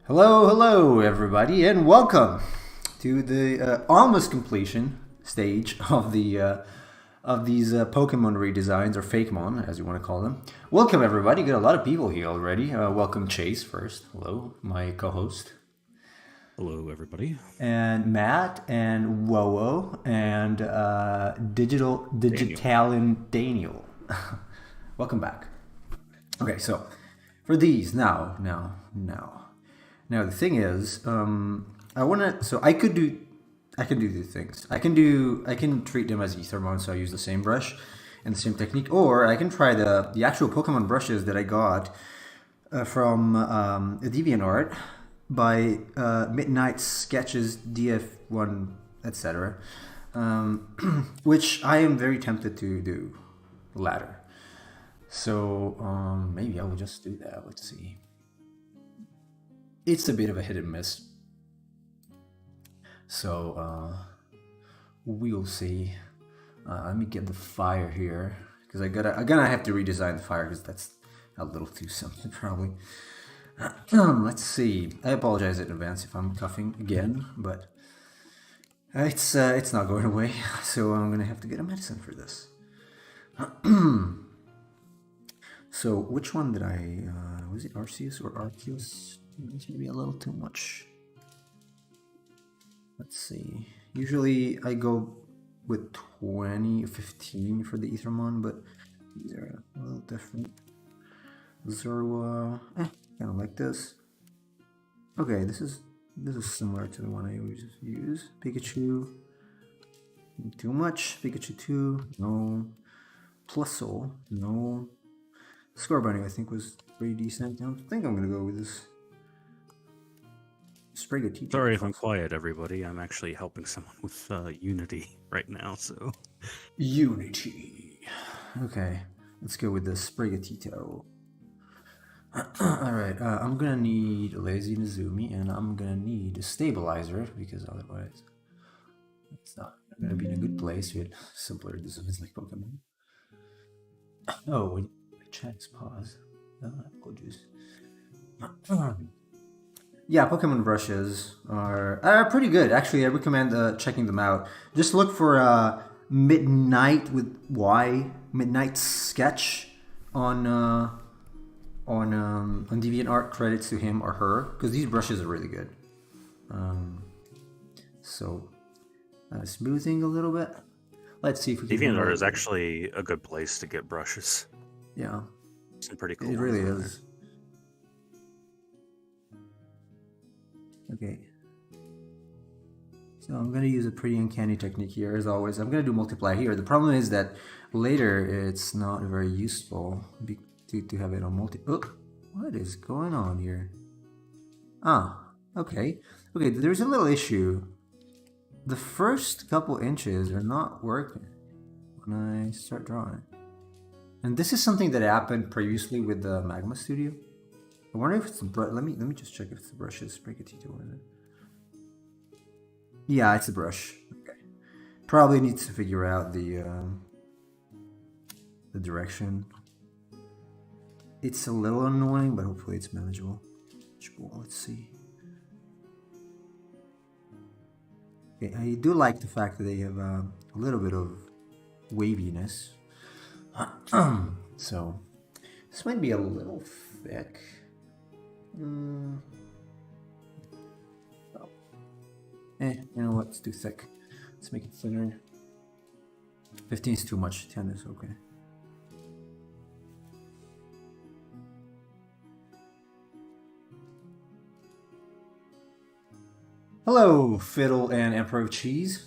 Hello, everybody, and welcome to the almost completion stage of these Pokemon redesigns, or Fakemon, as you want to call them. Welcome, everybody. Got a lot of people here already. Welcome, Chase first. Hello, my co-host, Hello, everybody. and Matt, and Wowo, and Daniel. Digitalin Daniel. Welcome back. Okay, so for these now, the thing is, I want to. So I can do these things. I can treat them as Ethermon, so I use the same brush and the same technique, or I can try the actual Pokemon brushes that I got from DeviantArt by Midnight Sketches DF1, etc. Which I am very tempted to do the latter. So maybe I will just do that. Let's see. It's a bit of a hit and miss. So we'll see. Let me get the fire here because I have to redesign the fire because that's a little too simple probably. Let's see. I apologize in advance if I'm coughing again, but it's not going away. So I'm gonna have to get a medicine for this. So which one did I? Was it Arceus or Arceus? It's maybe a little too much. Let's see. Usually I go with 20 or 15 for the Ethermon, but these are a little different. Zorua, kind of like this. Okay, this is similar to the one I always use. Pikachu, too much. Pikachu 2, no. Plusle, no. Scorbunny I think was pretty decent. I think I'm gonna go with this. Sprigatito. Sorry if I'm quiet, everybody. I'm actually helping someone with Unity right now, so. Unity. Okay, let's go with the Sprigatito. Alright, I'm gonna need a Lazy Nezumi, and I'm gonna need a Stabilizer, because otherwise it's not gonna be in a good place with simpler designs like Pokemon. Oh, when chat is paused. Apple juice. Yeah, Pokemon brushes are pretty good. Actually, I recommend checking them out. Just look for Midnight with Y, Midnight Sketch on DeviantArt. Credits to him or her because these brushes are really good. So smoothing a little bit. Let's see if we can. DeviantArt is actually a good place to get brushes. Yeah, Some pretty cool. it really is. Okay. So I'm going to use a pretty uncanny technique here, as always. I'm going to do multiply here. The problem is that later it's not very useful to have it on multi... Oh, what is going on here? Ah, okay. Okay, there's a little issue. The first couple inches are not working when I start drawing. And this is something that happened previously with the Magma Studio. I wonder if it's the brush. Let me just check if the brush is Sprigatito in it. Yeah, it's a brush. Okay. Probably needs to figure out the direction. It's a little annoying, but hopefully it's manageable. Let's see. Okay, I do like the fact that they have a little bit of waviness. So this might be a little thick. Oh. You know what? It's too thick. Let's make it thinner. 15 is too much. 10 is okay. Hello, Fiddle and Emperor of Cheese.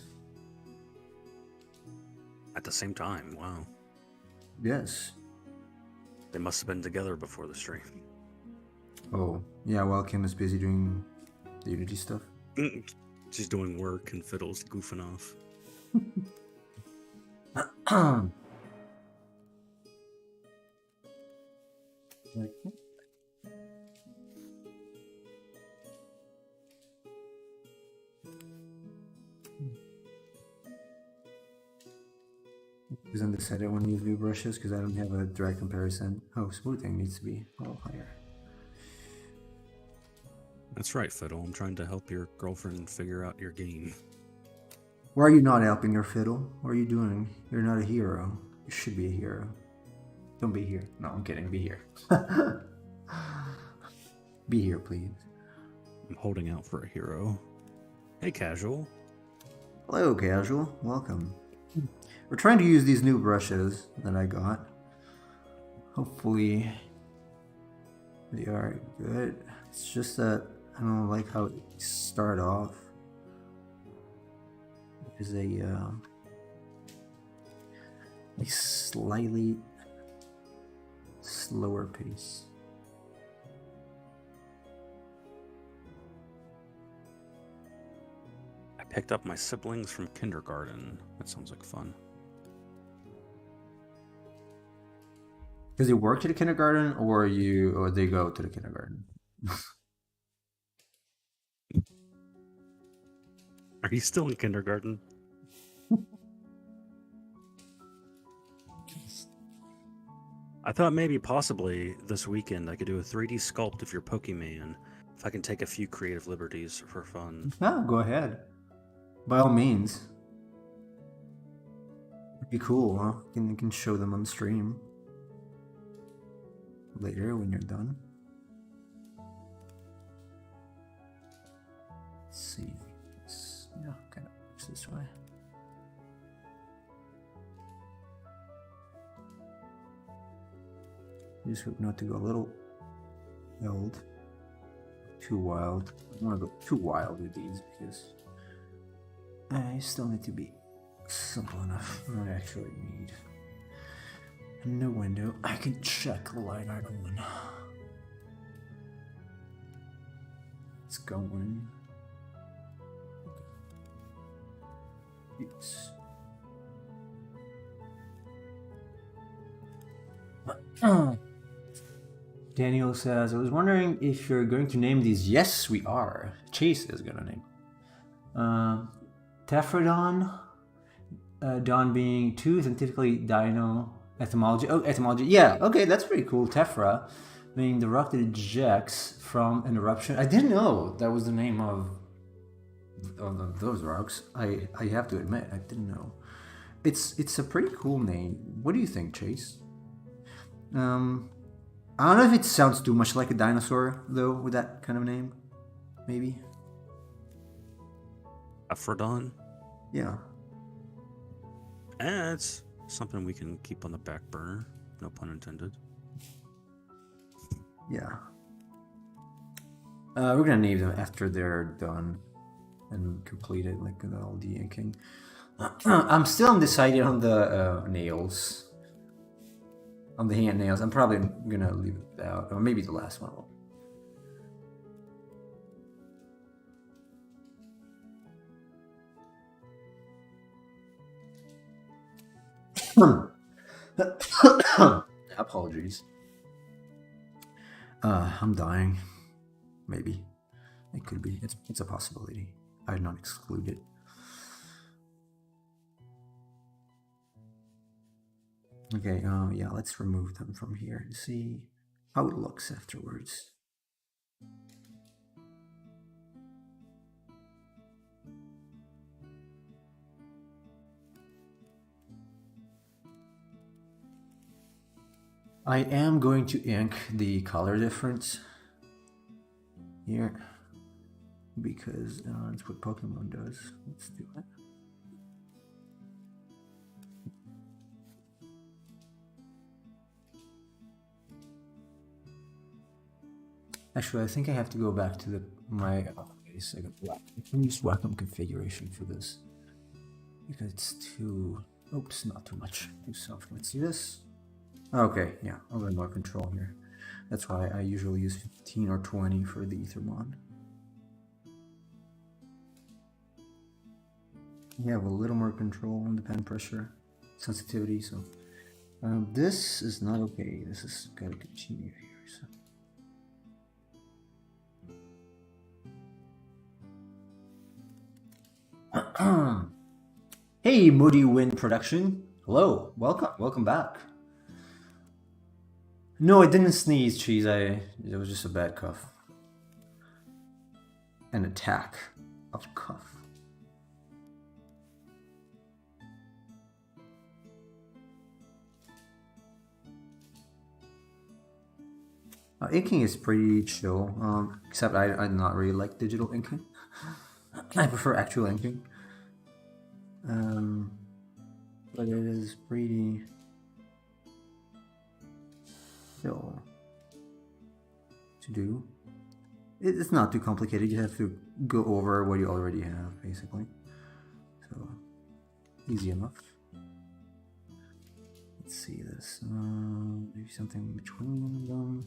At the same time, wow. Yes. They must have been together before the stream. Oh, yeah, while Kim is busy doing the Unity stuff. She's doing work and Fiddle's goofing off. Isn't this edit when you do brushes? Because I don't have a direct comparison. Oh, smoothing needs to be a little higher. That's right, Fiddle. I'm trying to help your girlfriend figure out your game. Why are you not helping your Fiddle? What are you doing? You're not a hero. You should be a hero. Don't be here. No, I'm kidding. Be here. Be here, please. I'm holding out for a hero. Hey, Casual. Hello, Casual. Welcome. We're trying to use these new brushes that I got. Hopefully, they are good. It's just that I don't like how it start off. There's a slightly slower pace. I picked up my siblings from kindergarten. That sounds like fun. Does it work to the kindergarten, or they go to the kindergarten? Are you still in kindergarten? I thought maybe possibly this weekend I could do a 3D sculpt of your Pokemon if I can take a few creative liberties for fun. Ah, go ahead. By all means. It'd be cool, huh? You can show them on stream later when you're done. Let's see. Yeah, kind of works this way. Just hope not to go a little wild. Too wild. I don't want to go too wild with these because I still need to be simple enough. I actually need a new window. I can check the lineart on. It's going. Yes. Daniel says, I was wondering if you're going to name these. Yes, we are. Chase is going to name. Tephrodon. Don being 2, scientifically dino etymology. Oh, etymology. Yeah, okay, that's pretty cool. Tephra being the rock that ejects from an eruption. I didn't know that was the name of those rocks. I have to admit, I didn't know. It's a pretty cool name. What do you think, Chase? I don't know if it sounds too much like a dinosaur, though, with that kind of name. Maybe. Aphrodon? Yeah. It's something we can keep on the back burner. No pun intended. Yeah. We're gonna name them after they're done and completed, like all the inking. I'm still undecided on the nails. On the hand nails. I'm probably gonna leave it out. Or maybe the last one will. Apologies. I'm dying. Maybe. It could be. It's a possibility. I'd not exclude it. Okay, yeah, let's remove them from here and see how it looks afterwards. I am going to ink the color difference here because that's what Pokemon does. Let's do it. Actually, I think I have to go back to my second. I can use Wacom configuration for this because it's too. Oops, not too much. Too soft. Let's see this. Okay, yeah, a little more control here. That's why I usually use 15 or 20 for the Ethermon. You have a little more control on the pen pressure sensitivity, so this is not okay. This has got to continue here. So. Hey, Moody Wind Production. Hello, welcome back. No, I didn't sneeze, Cheese. It was just a bad cough. an attack of cuff. Inking is pretty chill, except I not really like digital inking. I prefer actual inking. But it is pretty chill to do. It's not too complicated. You have to go over what you already have, basically. So, easy enough. Let's see this. Maybe something between them.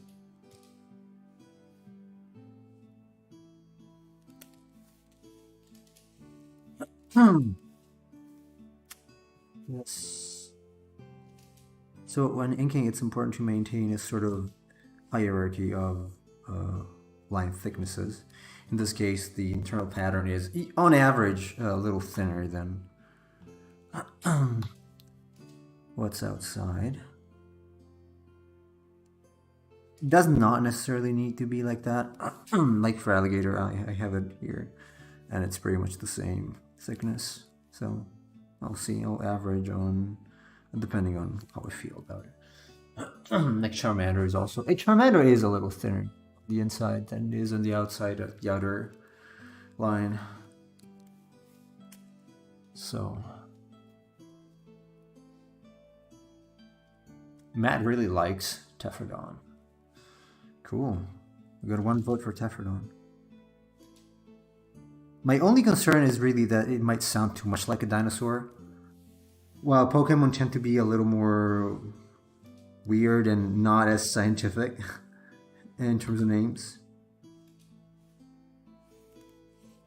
Yes. So when inking, it's important to maintain a sort of hierarchy of line thicknesses. In this case, the internal pattern is, on average, a little thinner than what's outside. It does not necessarily need to be like that. Like for alligator, I have it here, and it's pretty much the same thickness. So I'll average on, depending on how I feel about it. Like Charmander is also, Charmander is a little thinner on the inside than it is on the outside of the outer line. So Matt really likes Tephrodon. Cool. We got 1 vote for Tephrodon. My only concern is really that it might sound too much like a dinosaur. While Pokemon tend to be a little more weird and not as scientific in terms of names.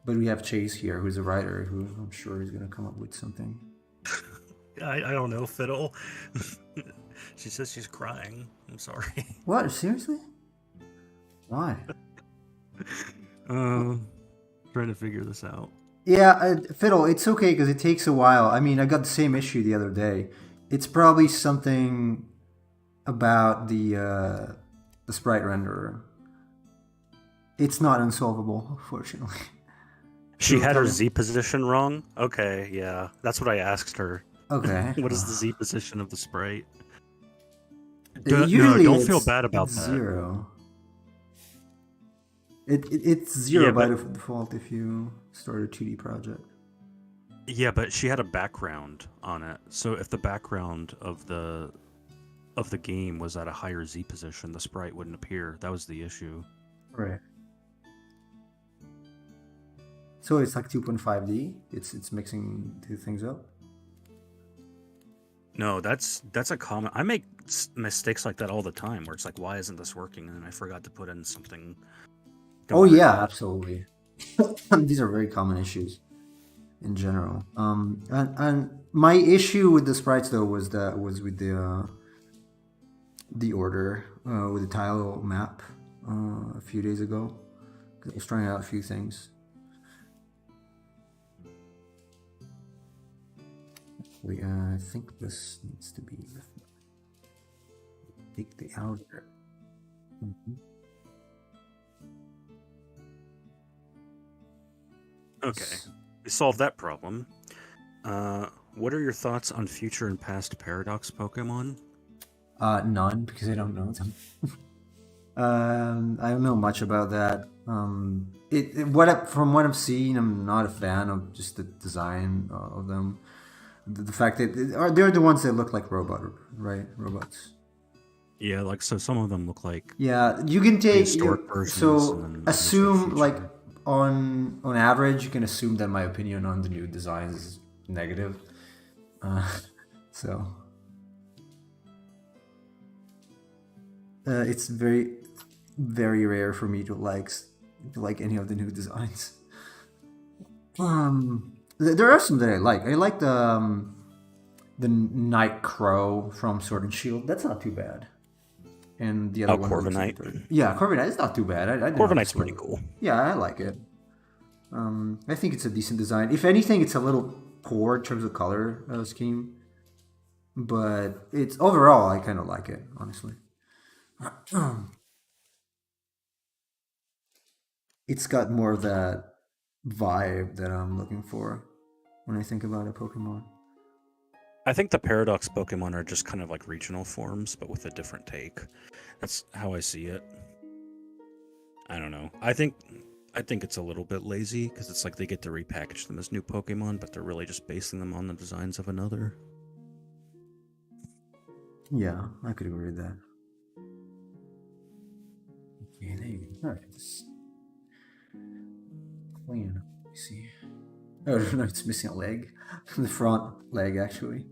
But we have Chase here, who's a writer, who I'm sure is going to come up with something. I don't know, Fiddle. She says she's crying. I'm sorry. What? Seriously? Why? Trying to figure this out. Yeah, Fiddle, it's okay because it takes a while. I mean, I got the same issue the other day. It's probably something about the sprite renderer. It's not unsolvable, fortunately. She had her Z position wrong? Okay, yeah. That's what I asked her. Okay. What is the Z position of the sprite? Usually don't feel bad about that. 0. It's 0 Yeah, by but- default if you start a 2D project. Yeah, but she had a background on it. So if the background of the game was at a higher Z position, the sprite wouldn't appear. That was the issue. Right. So it's like 2.5D. It's mixing two things up. No, that's a common. I make mistakes like that all the time, where it's like, why isn't this working? And then I forgot to put in something. Oh yeah, absolutely. These are very common issues in general. And my issue with the sprites though was with the order with the tile map a few days ago. 'Cause I was trying out a few things. I think this needs to be take the outer. Mm-hmm. Okay, we solved that problem. What are your thoughts on future and past Paradox Pokemon? None, because I don't know them. I don't know much about that. From what I've seen, I'm not a fan of just the design of them. The fact that they're the ones that look like robots. Yeah, like so some of them look like Yeah, you can take historic versions. so and then assume future. like on average, you can assume that my opinion on the new designs is negative. So it's very, very rare for me to like any of the new designs. There are some that I like. I like the Night Crow from Sword and Shield. That's not too bad. And the other one, Corviknight. Yeah, Corviknight is not too bad. Corviknight's pretty cool. Yeah, I like it. I think it's a decent design. If anything, it's a little poor in terms of color scheme, but it's overall I kind of like it, honestly. It's got more of that vibe that I'm looking for when I think about a Pokemon. I think the Paradox Pokemon are just kind of like regional forms, but with a different take. That's how I see it. I don't know. I think it's a little bit lazy because it's like they get to repackage them as new Pokemon, but they're really just basing them on the designs of another. Yeah, I could agree with that. Okay, there you go. All right. Clean. Let me see. Oh no, it's missing a leg. The front leg, actually.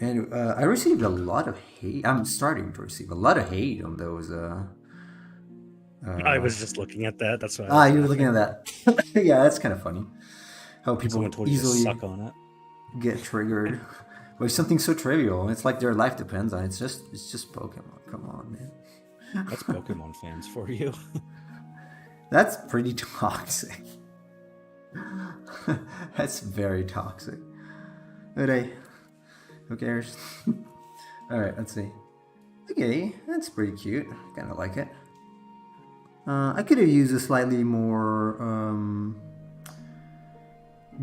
And I received a lot of hate. I'm starting to receive a lot of hate on those. I was just looking at that. That's why. I was You were looking at that. Yeah, that's kind of funny. How people Someone told you to easily suck on it. get triggered with something so trivial. It's like their life depends on it. It's just Pokemon. Come on, man. That's Pokemon fans for you. That's pretty toxic. That's very toxic. But hey, who cares? Alright, let's see. Okay, that's pretty cute. Kinda like it. I could have used a slightly more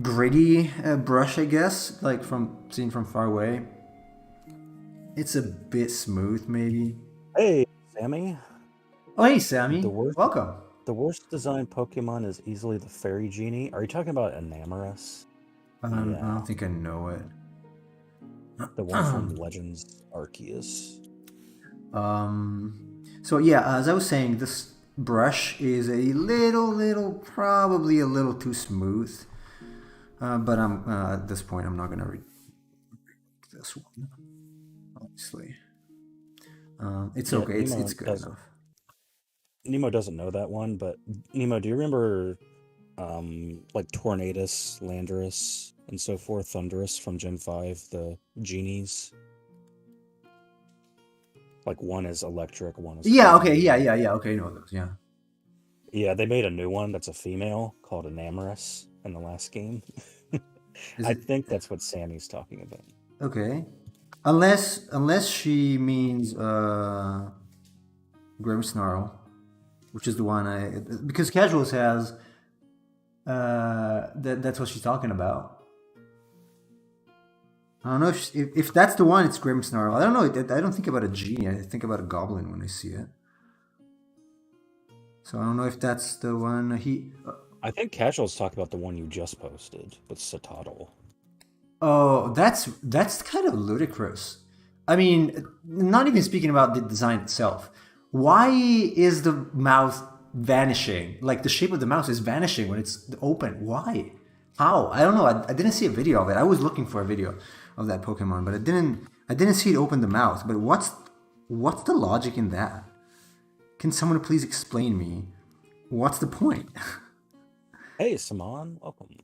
gritty brush, I guess, like from seen from far away. It's a bit smooth, maybe. Hey, Sammy. Oh, hey, Sammy. Welcome. The worst designed Pokemon is easily the Fairy Genie. Are you talking about Enamorus? I don't think I know it. The one from Legends Arceus. So yeah, as I was saying, this brush is a probably a little too smooth. But I'm at this point, I'm not gonna read this one. Obviously, it's okay. It's good enough. Nemo doesn't know that one, but Nemo, do you remember like Tornadus, Landorus, and so forth, Thunderous from Gen 5, the genies? Like one is electric, one is... Yeah, okay, yeah, okay, I know those, yeah. Yeah, they made a new one that's a female called Enamorus in the last game. I think that's what Sammy's talking about. Okay. Unless she means Grimmsnarl, which is the one because Casuals has that's what she's talking about. I don't know if that's the one. It's Grimmsnarl. I don't know. I don't think about a genie. I think about a goblin when I see it. So I don't know if that's the one I think Casuals talk about the one you just posted with Satotl. Oh, that's kind of ludicrous. I mean, not even speaking about the design itself. Why is the mouth vanishing? Like the shape of the mouth is vanishing when it's open. Why? How? I don't know. I didn't see a video of it. I was looking for a video of that Pokemon, but I didn't see it open the mouth. But what's the logic in that? Can someone please explain me? What's the point? Hey, Saman, welcome.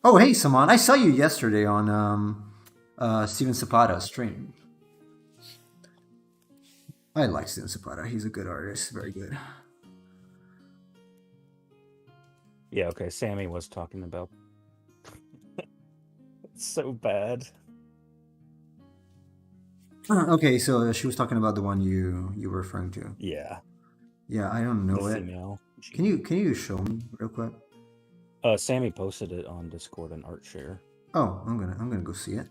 Oh, hey, Saman. I saw you yesterday on Steven Zapata's stream. I like Steven Zapata. He's a good artist. Very good. Yeah, okay. Sammy was talking about... It's so bad. Okay, so she was talking about the one you were referring to. Yeah. Yeah, I don't know it. Female. Can you show me real quick? Sammy posted it on Discord and ArtShare. Oh, I'm gonna go see it.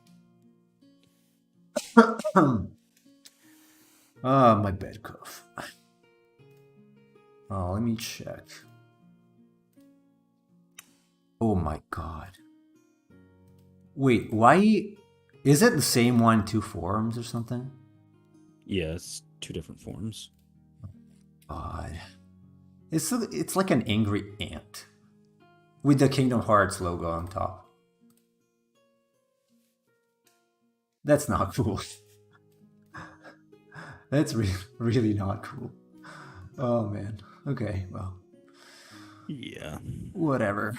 My bed cough. Oh, let me check. Oh my god. Wait, why is it the same one, two forms or something? Yeah, it's two different forms. God. It's like an angry ant with the Kingdom Hearts logo on top. That's not cool. That's really not cool. Oh man. Okay, well. Yeah. Whatever.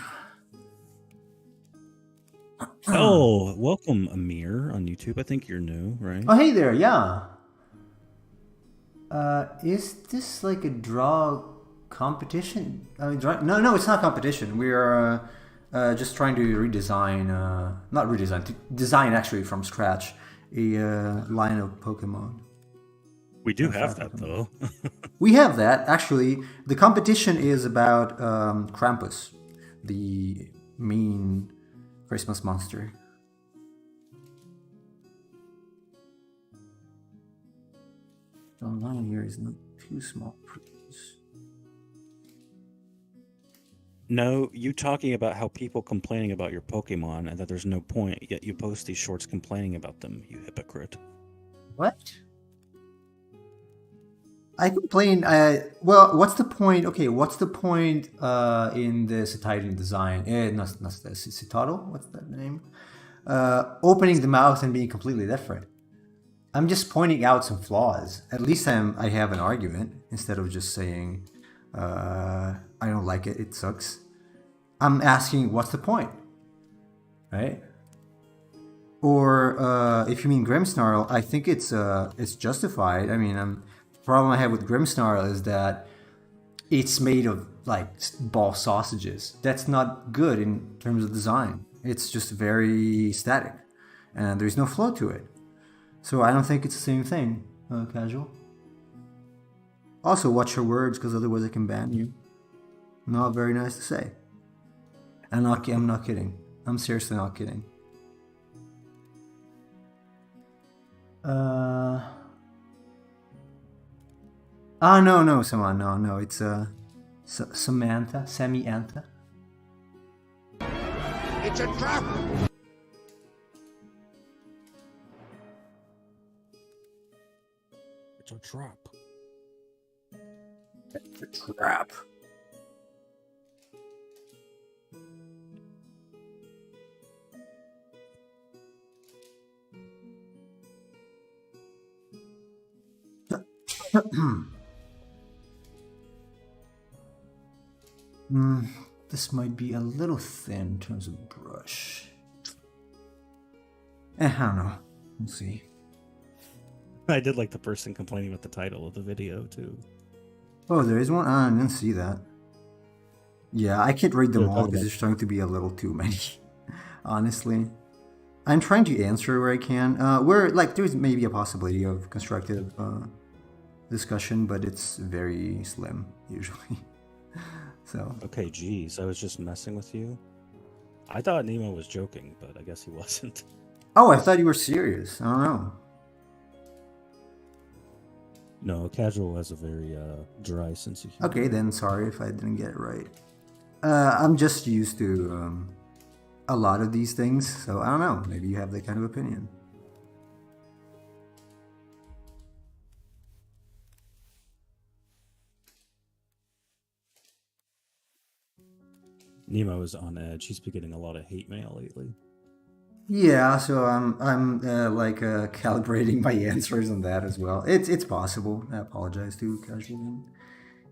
Oh, welcome Amir on YouTube. I think you're new, right? Oh, hey there, yeah. Is this like a draw competition? No, it's not competition. We are just trying to redesign, not redesign, to design actually from scratch line of Pokemon. We do have that though. We have that actually. The competition is about Krampus, the mean Christmas monster. The line here is not too small, please. No, you talking about how people complaining about your Pokemon and that there's no point, yet you post these shorts complaining about them, you hypocrite. What? I complain. Well, what's the point? Okay, what's the point in the Cetitan design? Not the Citadel. What's that name? Opening the mouth and being completely different. I'm just pointing out some flaws. At least I have an argument instead of just saying I don't like it. It sucks. I'm asking what's the point, right? Or if you mean Grimmsnarl, I think it's justified. I mean, the problem I have with Grimmsnarl is that it's made of like ball sausages. That's not good in terms of design. It's just very static, and there's no flow to it. So I don't think it's the same thing, casual. Also, watch your words, because otherwise I can ban you. Not very nice to say. I'm not kidding. I'm seriously not kidding. No, someone, no, it's Samantha, Sammy-Anta. It's a trap! It's a trap. It's a trap. This might be a little thin in terms of brush. I don't know. We'll see. I did like the person complaining about the title of the video too. Oh, there is one? I didn't see that. Yeah, I can't read them Yeah, all because there's trying to be a little too many. Honestly. I'm trying to answer where I can. There's maybe a possibility of constructive discussion, but it's very slim, usually. So. Okay, geez, I was just messing with you. I thought Nemo was joking, but I guess he wasn't. Oh, I thought you were serious. I don't know. No, Casual has a very dry sense of humor. Okay, then sorry if I didn't get it right. I'm just used to a lot of these things, so I don't know. Maybe you have that kind of opinion. Nemo is on edge. He's been getting a lot of hate mail lately. Yeah, so I'm calibrating my answers on that as well. It's possible. I apologize to Casual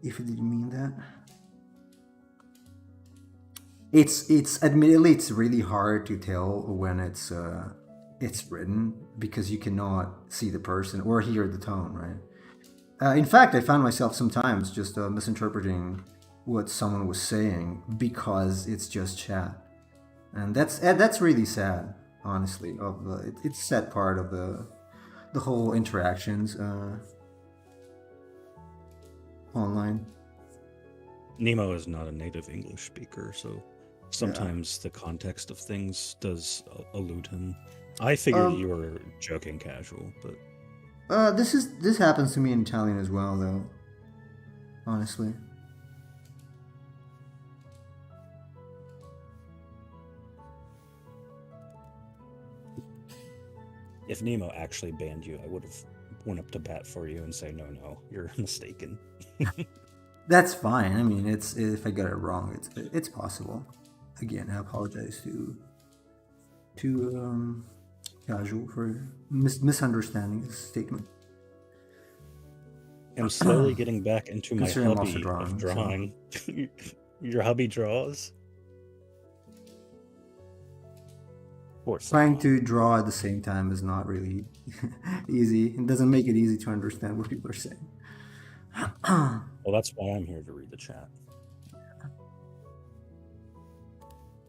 if I didn't mean that. It's admittedly it's really hard to tell when it's written because you cannot see the person or hear the tone, right? In fact, I found myself sometimes just misinterpreting what someone was saying because it's just chat, and that's really sad, honestly. It's a sad part of the whole interactions online. Nemo is not a native English speaker, so sometimes the context of things does elude him. I figured you were joking, Casual, but this happens to me in Italian as well, though. Honestly. If Nemo actually banned you, I would have went up to bat for you and say, no, you're mistaken. That's fine. I mean, it's if I get it wrong, it's possible. Again, I apologize to Casual for misunderstanding his statement. I'm slowly getting back into my Considering I'm hobby also of drawing, drawing. Your hubby draws? Trying to draw at the same time is not really easy. It doesn't make it easy to understand what people are saying. Well, that's why I'm here to read the chat.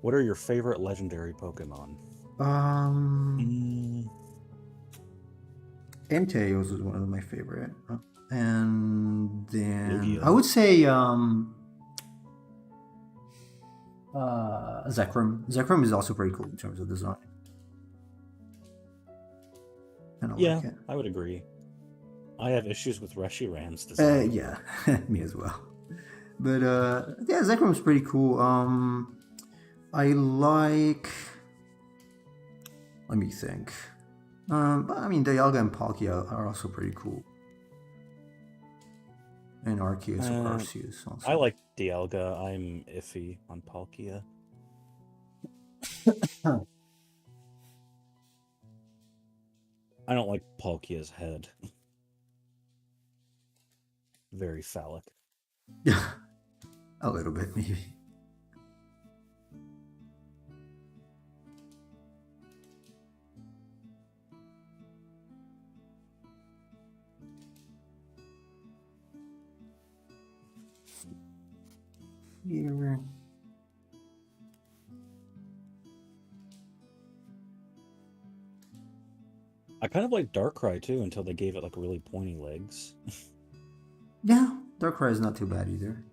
What are your favorite legendary Pokemon? Entei was one of my favorite. And then I Lugia. would say Zekrom. Zekrom is also pretty cool in terms of design. Kind of Yeah, like it. I would agree. I have issues with Reshiram's design. Yeah, me as well. But yeah, Zekrom's pretty cool. I like. Let me think. But I mean, Dialga and Palkia are also pretty cool. And Arceus, Arceus also. I like Dialga. I'm iffy on Palkia. I don't like Palkia's head. Very phallic. Yeah, a little bit maybe. Here. I kind of like Darkrai too until they gave it like really pointy legs. Yeah, Darkrai is not too bad either.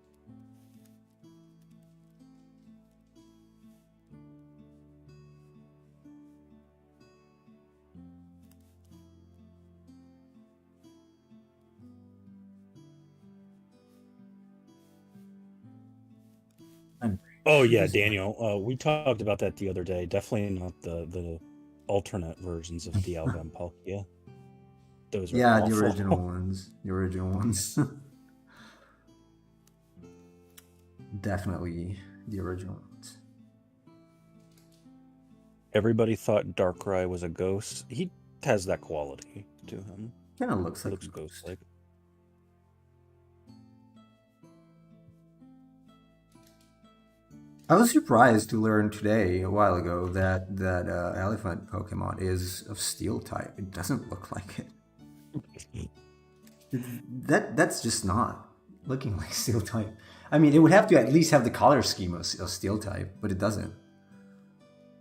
Oh yeah, Daniel. We talked about that the other day. Definitely not the alternate versions of Dialga and Palkia. Those are Yeah, awful. the original ones. The original ones. Definitely the original ones. Everybody thought Darkrai was a ghost. He has that quality to him. Kind of looks like Looks ghost-like. I was surprised to learn today, a while ago, that elephant Pokemon is of Steel type. It doesn't look like it. That's just not looking like Steel type. I mean, it would have to at least have the color scheme of Steel type, but it doesn't.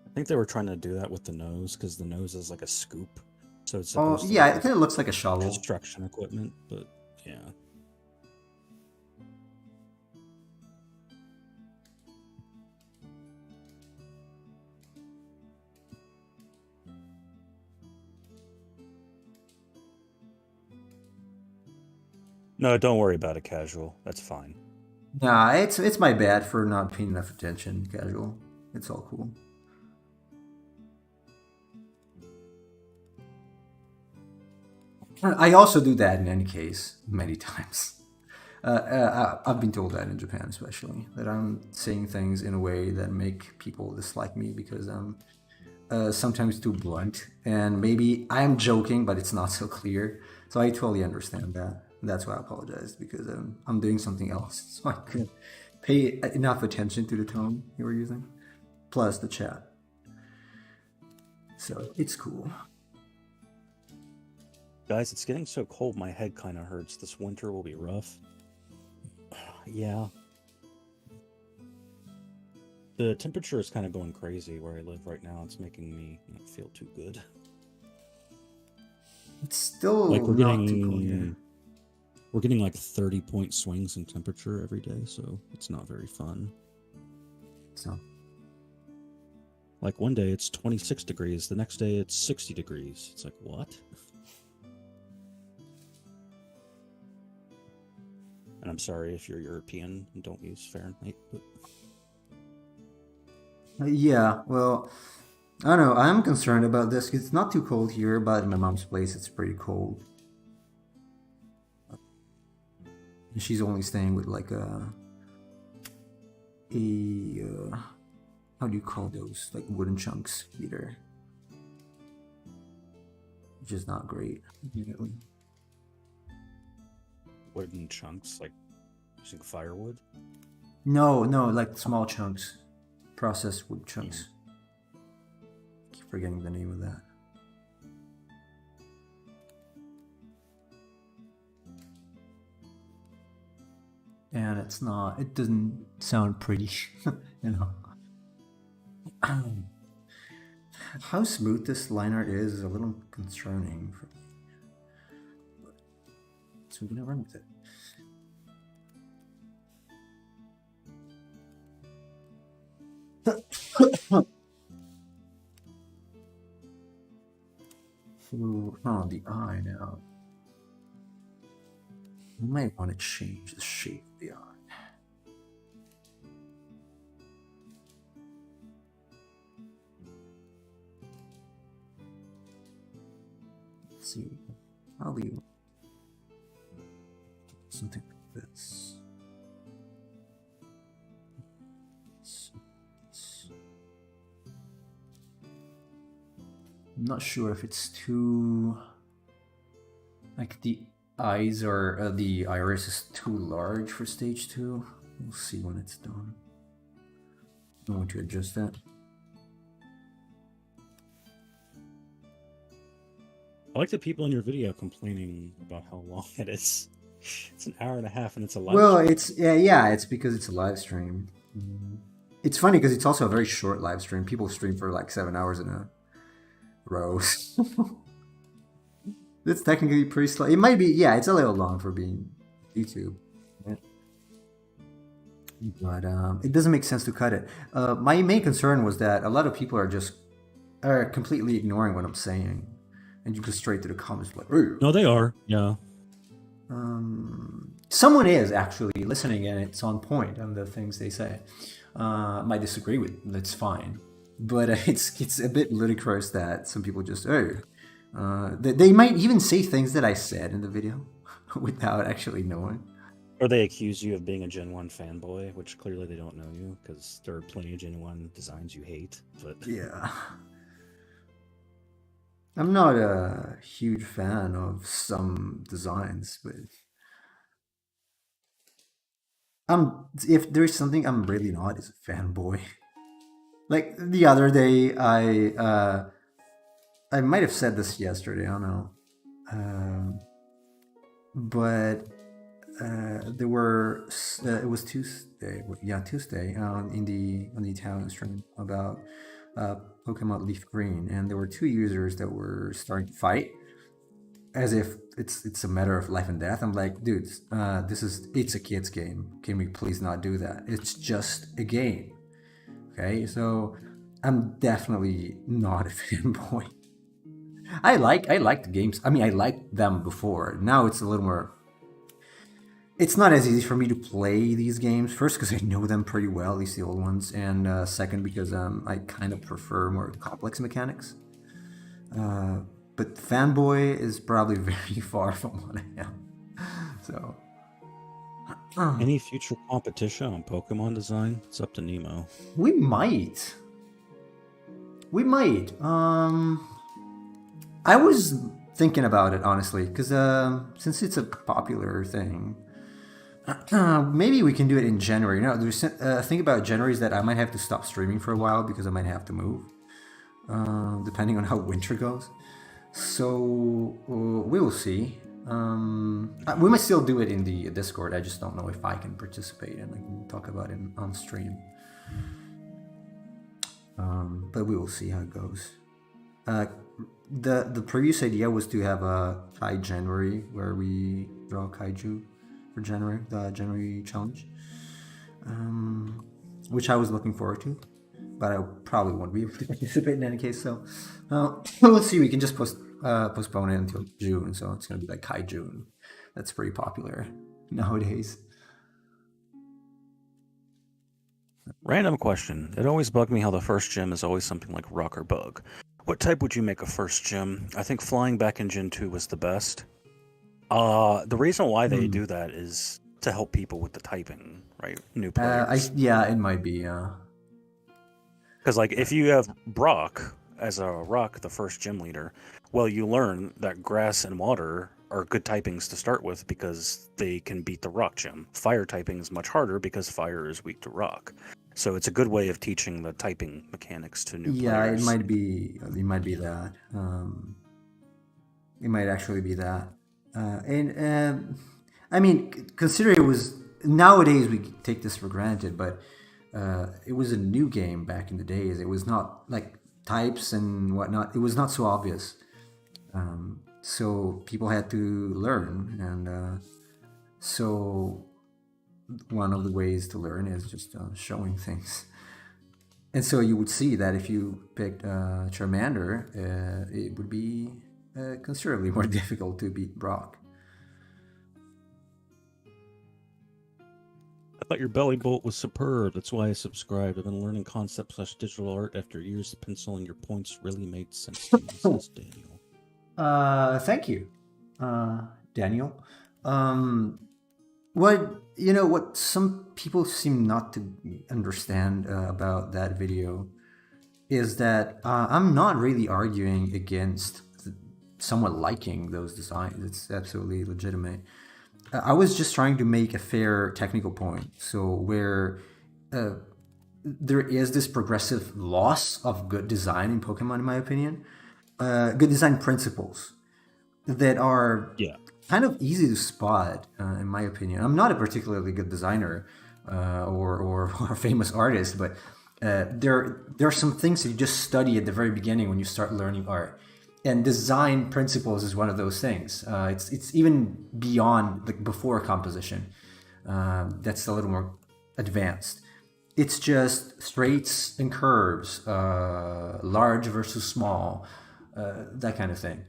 I think they were trying to do that with the nose because the nose is like a scoop, so it's Oh, supposed to yeah, look it kind of looks like a shovel. construction equipment. But yeah. No, don't worry about it, casual. That's fine. Nah, it's my bad for not paying enough attention, casual. It's all cool. I also do that in any case, many times. I've been told that in Japan, especially, that I'm saying things in a way that make people dislike me because I'm sometimes too blunt, and maybe I'm joking, but it's not so clear. So I totally understand that. That's why I apologize because I'm doing something else, so I couldn't pay enough attention to the tone you were using, plus the chat. So it's cool. Guys, it's getting so cold my head kind of hurts. This winter will be rough. Yeah. The temperature is kind of going crazy where I live right now. It's making me not feel too good. It's still Like we're not getting too cold here. We're getting like 30-point swings in temperature every day, so it's not very fun. So like one day it's 26 degrees, the next day it's 60 degrees. It's like, what? And I'm sorry if you're European and don't use Fahrenheit, but yeah, well, I don't know. I'm concerned about this. It's not too cold here, but in my mom's place, it's pretty cold. And she's only staying with like a how do you call those, like wooden chunks heater, which is not great. Immediately. wooden chunks, like using firewood. No, like small chunks, processed wood chunks. Keep forgetting the name of that. And it's not. It doesn't sound pretty, you know. How smooth this line art is a little concerning for me. we're gonna run with it. The eye now. We might want to change the shape of the eye. Let's see. Probably something like this. I'm not sure if it's too, like the eyes or the iris is too large for stage 2. We'll see when it's done. I'm going to adjust that. I like the people in your video complaining about how long it is. It's an hour and a half and it's a live Well, stream. it's it's because it's a live stream. It's funny because it's also a very short live stream. People stream for like 7 hours in a row. That's technically pretty slow. It might be, yeah, it's a little long for being YouTube. But it doesn't make sense to cut it. My main concern was that a lot of people are completely ignoring what I'm saying. And you go straight to the comments like, "Ooh." No, they are. Yeah. Someone is actually listening and it's on point on the things they say. Might disagree with, that's fine. But it's a bit ludicrous that some people just, they might even say things that I said in the video without actually knowing. Or they accuse you of being a Gen 1 fanboy, which clearly they don't know you, because there are plenty of Gen 1 designs you hate. But yeah. I'm not a huge fan of some designs, but if there's something I'm really not, is a fanboy. Like the other day, I might have said this yesterday, I don't know, but there were it was Tuesday, Tuesday on the Italian stream about Pokemon Leaf Green, and there were 2 users that were starting to fight as if it's a matter of life and death. I'm like, dudes, it's a kid's game. Can we please not do that? It's just a game. Okay, so I'm definitely not a fanboy. I like the games. I mean, I liked them before. Now it's a little more. It's not as easy for me to play these games. First, because I know them pretty well, at least the old ones, and second, because I kind of prefer more complex mechanics. But fanboy is probably very far from what I am. So. any future competition on Pokemon design? It's up to Nemo. We might. I was thinking about it, honestly, because since it's a popular thing, maybe we can do it in January. No, there's a thing about January is that I might have to stop streaming for a while because I might have to move, depending on how winter goes. So we will see. We might still do it in the Discord. I just don't know if I can participate and I can talk about it on stream. But we will see how it goes. The previous idea was to have a Kai January where we draw kaiju for January, the January challenge, which I was looking forward to, but I probably won't be able to participate in any case. So we'll see. We can just postpone it until June. So it's gonna be like Kai June. That's pretty popular nowadays. Random question. It always bugged me how the first gym is always something like rock or bug. What type would you make a first gym? I think flying back in Gen 2 was the best. The reason why they do that is to help people with the typing, right? New players. It might be. Because like if you have Brock as a rock, the first gym leader, well, you learn that grass and water are good typings to start with because they can beat the rock gym. Fire typing is much harder because fire is weak to rock. So it's a good way of teaching the typing mechanics to new players. Yeah, it might be that. It might actually be that. I mean, consider it was, nowadays we take this for granted, but it was a new game back in the days. It was not like types and whatnot. It was not so obvious. So people had to learn, and so one of the ways to learn is just showing things. And so you would see that if you picked Charmander, it would be considerably more difficult to beat Brock. I thought your belly bolt was superb. That's why I subscribed. I've been learning concept/digital art after years of penciling. Your points really made sense to me, says Daniel. Thank you, Daniel. What some people seem not to understand about that video is that I'm not really arguing against someone liking those designs. It's absolutely legitimate. I was just trying to make a fair technical point. So where there is this progressive loss of good design in Pokemon, in my opinion, good design principles that are kind of easy to spot, in my opinion. I'm not a particularly good designer or a famous artist, but there are some things that you just study at the very beginning when you start learning art. And design principles is one of those things. It's even beyond, like, before composition. That's a little more advanced. It's just straights and curves, large versus small, that kind of thing.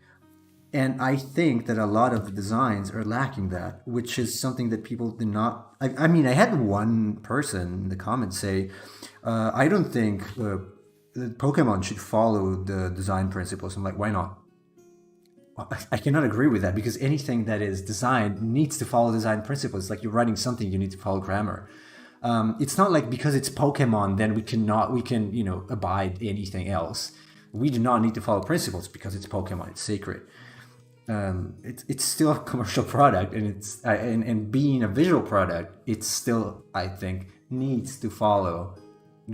And I think that a lot of the designs are lacking that, which is something that people did not. I mean, I had one person in the comments say, I don't think Pokemon should follow the design principles. I'm like, why not? I cannot agree with that, because anything that is designed needs to follow design principles. Like, you're writing something, you need to follow grammar. It's not like because it's Pokemon, then we can abide anything else. We do not need to follow principles because it's Pokemon. It's sacred. It's still a commercial product, and and being a visual product, it still, I think, needs to follow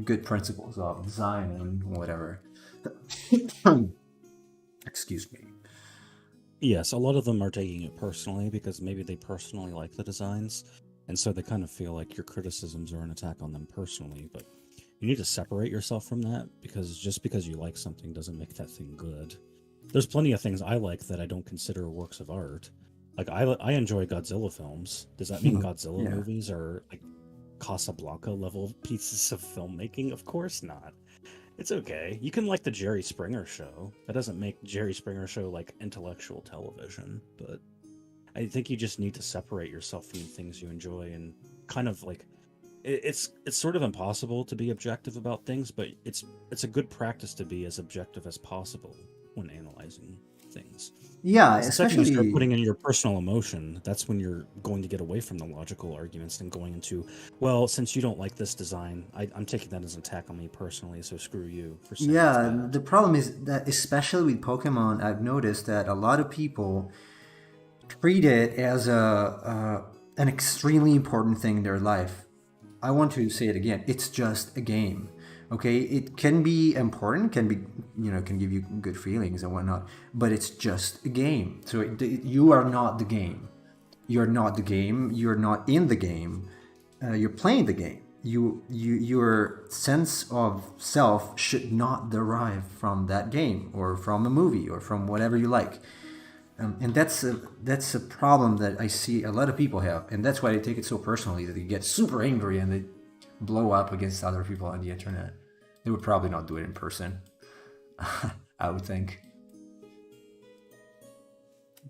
good principles of design and whatever. Excuse me. Yes, a lot of them are taking it personally because maybe they personally like the designs, and so they kind of feel like your criticisms are an attack on them personally. But you need to separate yourself from that, because just because you like something doesn't make that thing good. There's plenty of things I like that I don't consider works of art. Like, I enjoy Godzilla films. Does that mean Godzilla movies are like Casablanca level pieces of filmmaking? Of course not. It's okay. You can like the Jerry Springer show. That doesn't make Jerry Springer show like intellectual television. But I think you just need to separate yourself from the things you enjoy, and kind of like it's sort of impossible to be objective about things, but it's a good practice to be as objective as possible when analyzing things. Yeah, The second you start putting in your personal emotion, that's when you're going to get away from the logical arguments and going into, well, since you don't like this design, I'm taking that as an attack on me personally, so screw you for saying it's bad. The problem is that, especially with Pokemon, I've noticed that a lot of people treat it as an extremely important thing in their life. I want to say it again. It's just a game. Okay, it can be important, can give you good feelings and whatnot, but it's just a game. So you are not the game. You're not the game. You're not in the game. You're playing the game. Your sense of self should not derive from that game or from a movie or from whatever you like. And that's a problem that I see a lot of people have, and that's why they take it so personally, that they get super angry and they blow up against other people on the internet. They would probably not do it in person. I would think.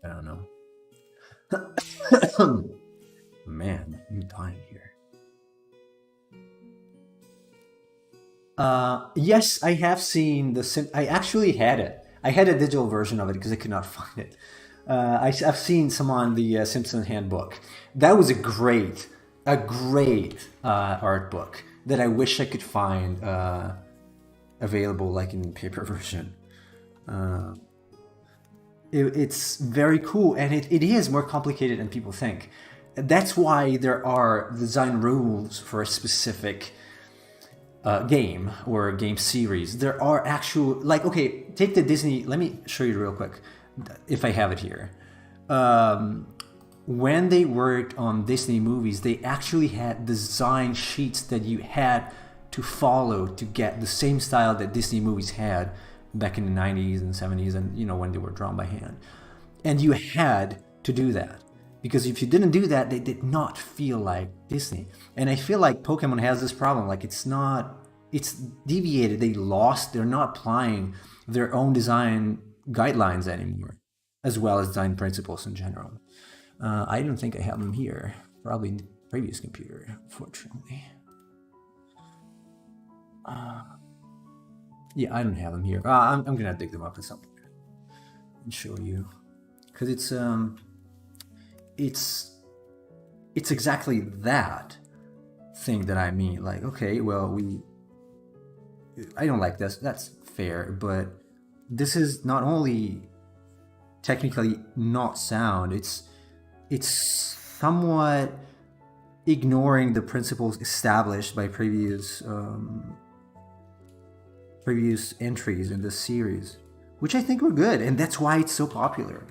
I don't know. Man, I'm dying here. Yes, I have seen I actually had it. I had a digital version of it because I could not find it. I've seen some on the Simpson Handbook. That was a great art book that I wish I could find available, like, in paper version. It's very cool, and it is more complicated than people think. That's why there are design rules for a specific game or a game series. There are actual, like, okay, take the Disney. Let me show you real quick, if I have it here. When they worked on Disney movies, they actually had design sheets that you had to follow to get the same style that Disney movies had back in the 90s and 70s, and when they were drawn by hand. And you had to do that. Because if you didn't do that, they did not feel like Disney. And I feel like Pokemon has this problem. Like it's deviated. They're not applying their own design guidelines anymore, as well as design principles in general. I don't think I have them here. Probably in the previous computer, unfortunately. Yeah, I don't have them here. I'm gonna dig them up at some point and show you, because it's exactly that thing that I mean. Like, okay, well, I don't like this. That's fair, but this is not only technically not sound. It's somewhat ignoring the principles established by previous entries in this series, which I think were good, and that's why it's so popular.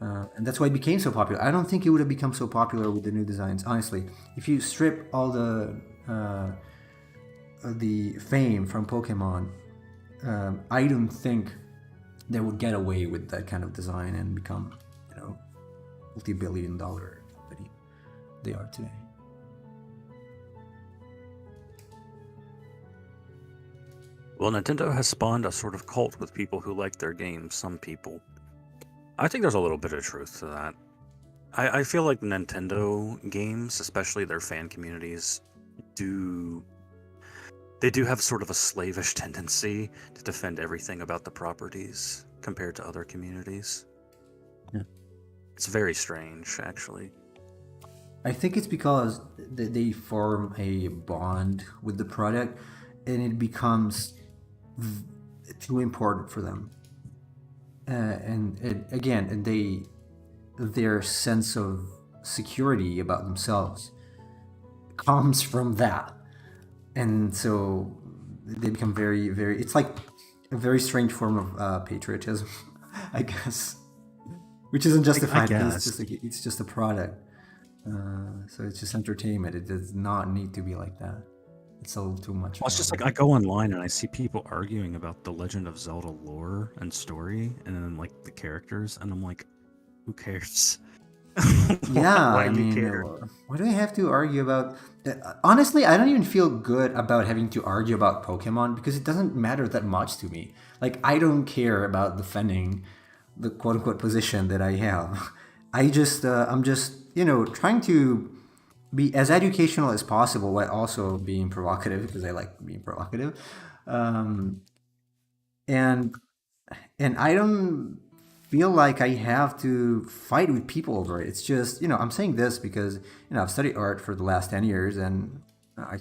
And that's why it became so popular. I don't think it would have become so popular with the new designs, honestly. If you strip all the fame from Pokemon, I don't think they would get away with that kind of design and become, multi-billion-dollar company they are today. Well, Nintendo has spawned a sort of cult with people who like their games, some people. I think there's a little bit of truth to that. I feel like Nintendo games, especially their fan communities, do have sort of a slavish tendency to defend everything about the properties compared to other communities. Yeah. It's very strange, actually. I think it's because they form a bond with the product, and it becomes too important for them. And their sense of security about themselves comes from that, and so they become very, very. It's like a very strange form of patriotism, I guess, which isn't justified because it's just a product. So it's just entertainment. It does not need to be like that. It's a little too much. Well, it's just like I go online and I see people arguing about the Legend of Zelda lore and story, and then like the characters, and I'm like, who cares? Yeah, Why I do you mean, care? why do I have to argue about? Honestly, I don't even feel good about having to argue about Pokemon because it doesn't matter that much to me. Like, I don't care about defending the quote unquote position that I have. I'm just trying to be as educational as possible while also being provocative because I like being provocative. And I don't feel like I have to fight with people over it. It's just, I'm saying this because, I've studied art for the last 10 years and I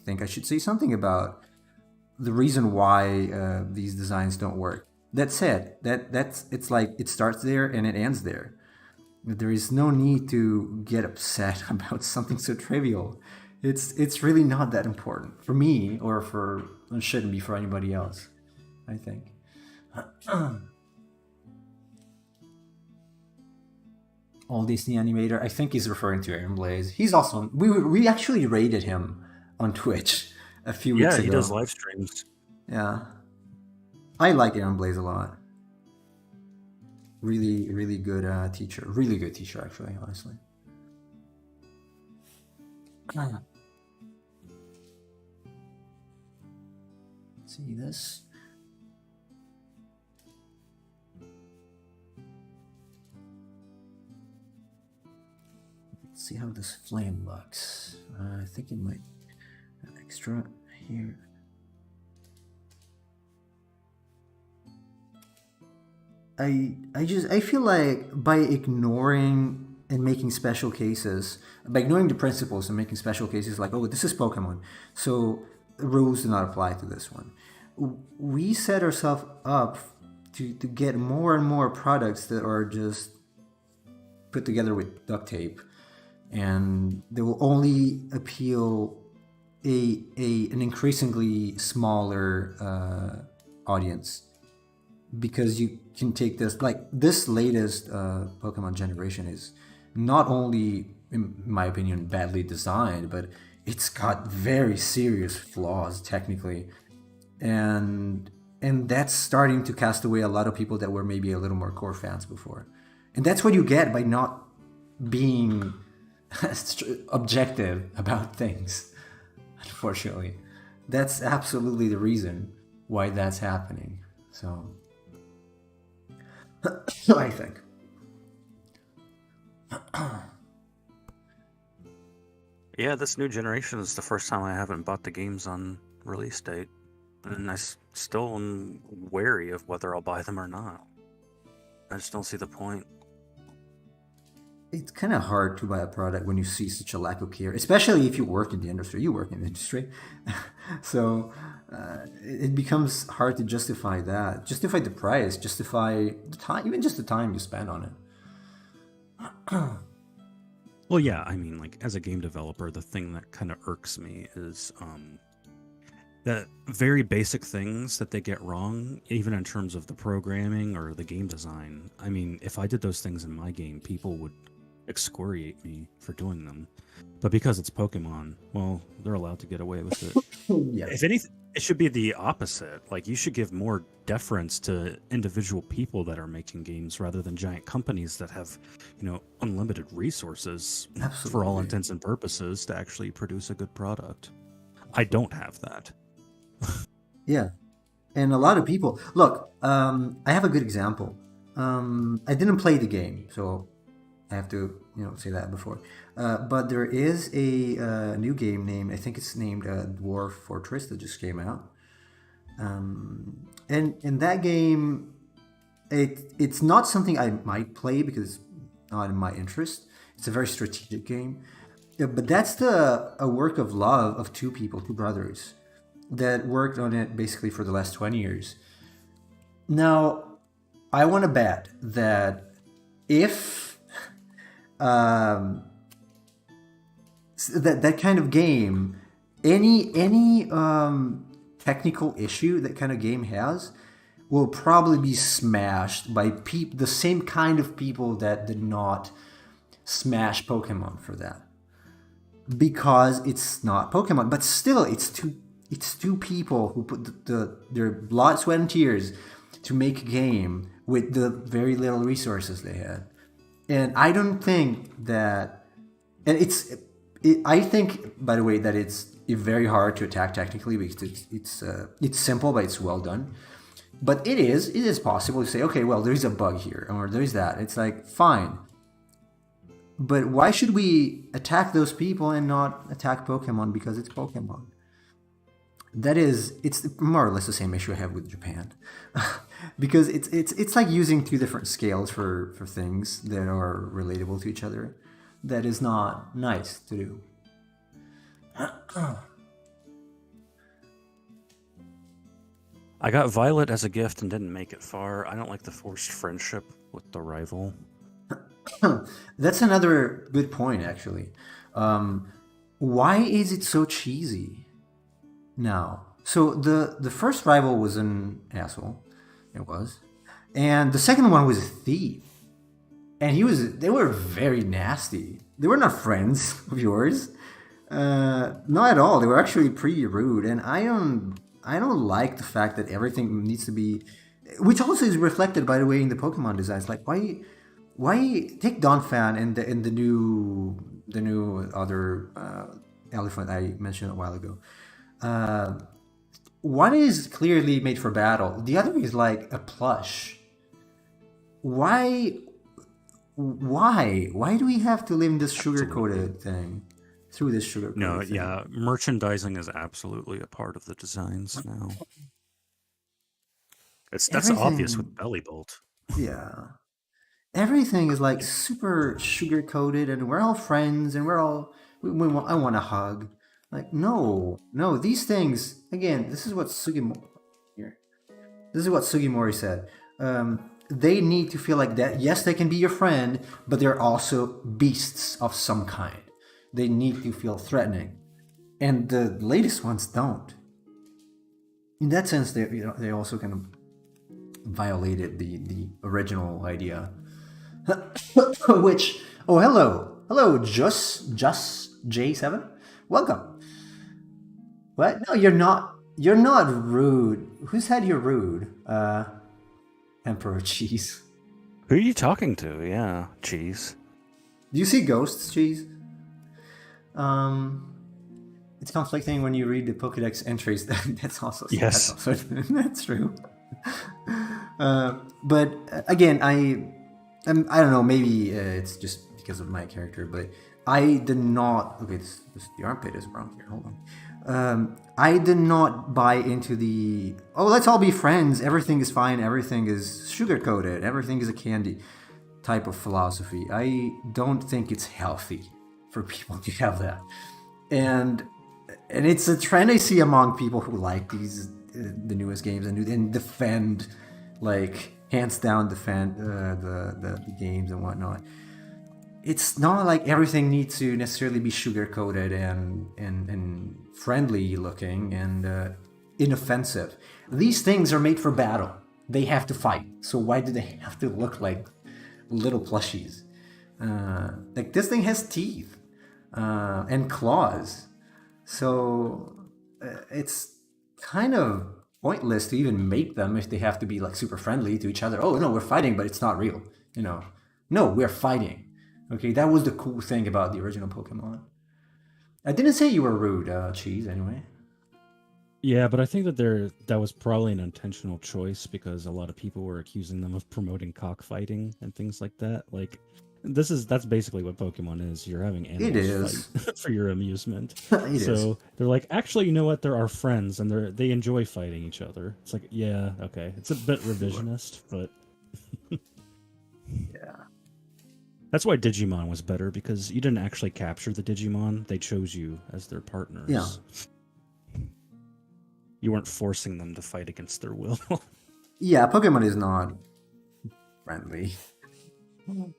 think I should say something about the reason why these designs don't work. That said, it's like it starts there and it ends there. There is no need to get upset about something so trivial. It's really not that important for me, or it shouldn't be for anybody else, I think. All Disney animator, I think he's referring to Aaron Blaze. He's also we actually rated him on Twitch a few weeks ago. Yeah, he does live streams. Yeah, I like Aaron Blaze a lot. Really, really good teacher. Really good teacher, actually, honestly. See this? Let's see how this flame looks. I think it might have extra here. I feel like by ignoring and making special cases, by ignoring the principles and making special cases like, oh, this is Pokemon, so the rules do not apply to this one. We set ourselves up to get more and more products that are just put together with duct tape, and they will only appeal an increasingly smaller audience. Because you can take this latest Pokemon generation is not only, in my opinion, badly designed, but it's got very serious flaws technically. And and that's starting to cast away a lot of people that were maybe a little more core fans before. And that's what you get by not being objective about things, unfortunately. That's absolutely the reason why that's happening. So, I think. Yeah, this new generation is the first time I haven't bought the games on release date. And still am wary of whether I'll buy them or not. I just don't see the point. It's kind of hard to buy a product when you see such a lack of care, especially if you work in the industry. You work in the industry. So it becomes hard to justify that. Justify the price, justify the time, even just the time you spend on it. Well, yeah, I mean, like, as a game developer, the thing that kind of irks me is the very basic things that they get wrong, even in terms of the programming or the game design. I mean, if I did those things in my game, people would excoriate me for doing them. But because it's Pokemon, well, they're allowed to get away with it. Yeah. If anything, it should be the opposite. Like, you should give more deference to individual people that are making games rather than giant companies that have, unlimited resources for all Absolutely. intents and purposes to actually produce a good product. I don't have that. Yeah. And a lot of people look. I have a good example. I didn't play the game, so I have to say that before. But there is a new game named, I think it's named Dwarf Fortress, that just came out. And in that game, it's not something I might play because it's not in my interest. It's a very strategic game. Yeah, but that's a work of love of two people, two brothers, that worked on it basically for the last 20 years. Now, I want to bet that if that kind of game, any technical issue that kind of game has, will probably be smashed by the same kind of people that did not smash Pokemon for that, because it's not Pokemon. But still, it's two people who put their blood, sweat, and tears to make a game with the very little resources they had. And I don't think that, and I think, by the way, that it's very hard to attack technically because it's simple, but it's well done. But it is possible to say, okay, well, there's a bug here, or there's that. It's like, fine. But why should we attack those people and not attack Pokemon because it's Pokemon? It's more or less the same issue I have with Japan. Because it's like using two different scales for things that are relatable to each other. That is not nice to do. I got Violet as a gift and didn't make it far. I don't like the forced friendship with the rival. That's another good point, actually. Why is it so cheesy now? So the first rival was an asshole. It was. And the second one was a thief. And they were very nasty. They were not friends of yours. Not at all. They were actually pretty rude. And I don't like the fact that everything needs to be, which also is reflected, by the way, in the Pokemon designs. Like, why take Donphan and the new other elephant I mentioned a while ago. One is clearly made for battle. The other is like a plush. Why do we have to live in this sugar-coated thing? Through this sugar-coated thing? Yeah, merchandising is absolutely a part of the designs now. That's obvious with Belly Bolt. Yeah. Everything is like super sugar-coated, and we're all friends, and I want a hug. Like, no, these things, again, this is what Sugimori said. They need to feel like that. Yes, they can be your friend, but they're also beasts of some kind. They need to feel threatening. And the latest ones don't. In that sense, they also kind of violated the original idea. Which, hello, just J7, welcome. What? No, you're not. You're not rude. Who said you're rude? Emperor Cheese. Who are you talking to? Yeah, cheese. Do you see ghosts, Cheese? Um, it's conflicting when you read the Pokédex entries. That's also Yes. that's true. But again, I don't know. Maybe it's just because of my character, but I did not. Okay, the armpit is wrong here. Hold on. I did not buy into the let's all be friends. Everything is fine. Everything is sugar coated. Everything is a candy type of philosophy. I don't think it's healthy for people to have that, and it's a trend I see among people who like these the newest games and defend, like hands down defend the games and whatnot. It's not like everything needs to necessarily be sugar coated and friendly looking and inoffensive. These things are made for battle. They have to fight. So why do they have to look like little plushies? Like this thing has teeth and claws. So it's kind of pointless to even make them if they have to be like super friendly to each other. Oh no, we're fighting, but it's not real. No, we're fighting. Okay, that was the cool thing about the original Pokemon. I didn't say you were rude, Cheese. Anyway. Yeah, but I think that was probably an intentional choice because a lot of people were accusing them of promoting cockfighting and things like that. Like, that's basically what Pokemon is. You're having animals fight for your amusement. They're like, actually, you know what? They're our friends, and they enjoy fighting each other. It's like, yeah, okay, it's a bit revisionist, but yeah. That's why Digimon was better, because you didn't actually capture the Digimon. They chose you as their partners. Yeah. You weren't forcing them to fight against their will. Yeah, Pokemon is not friendly.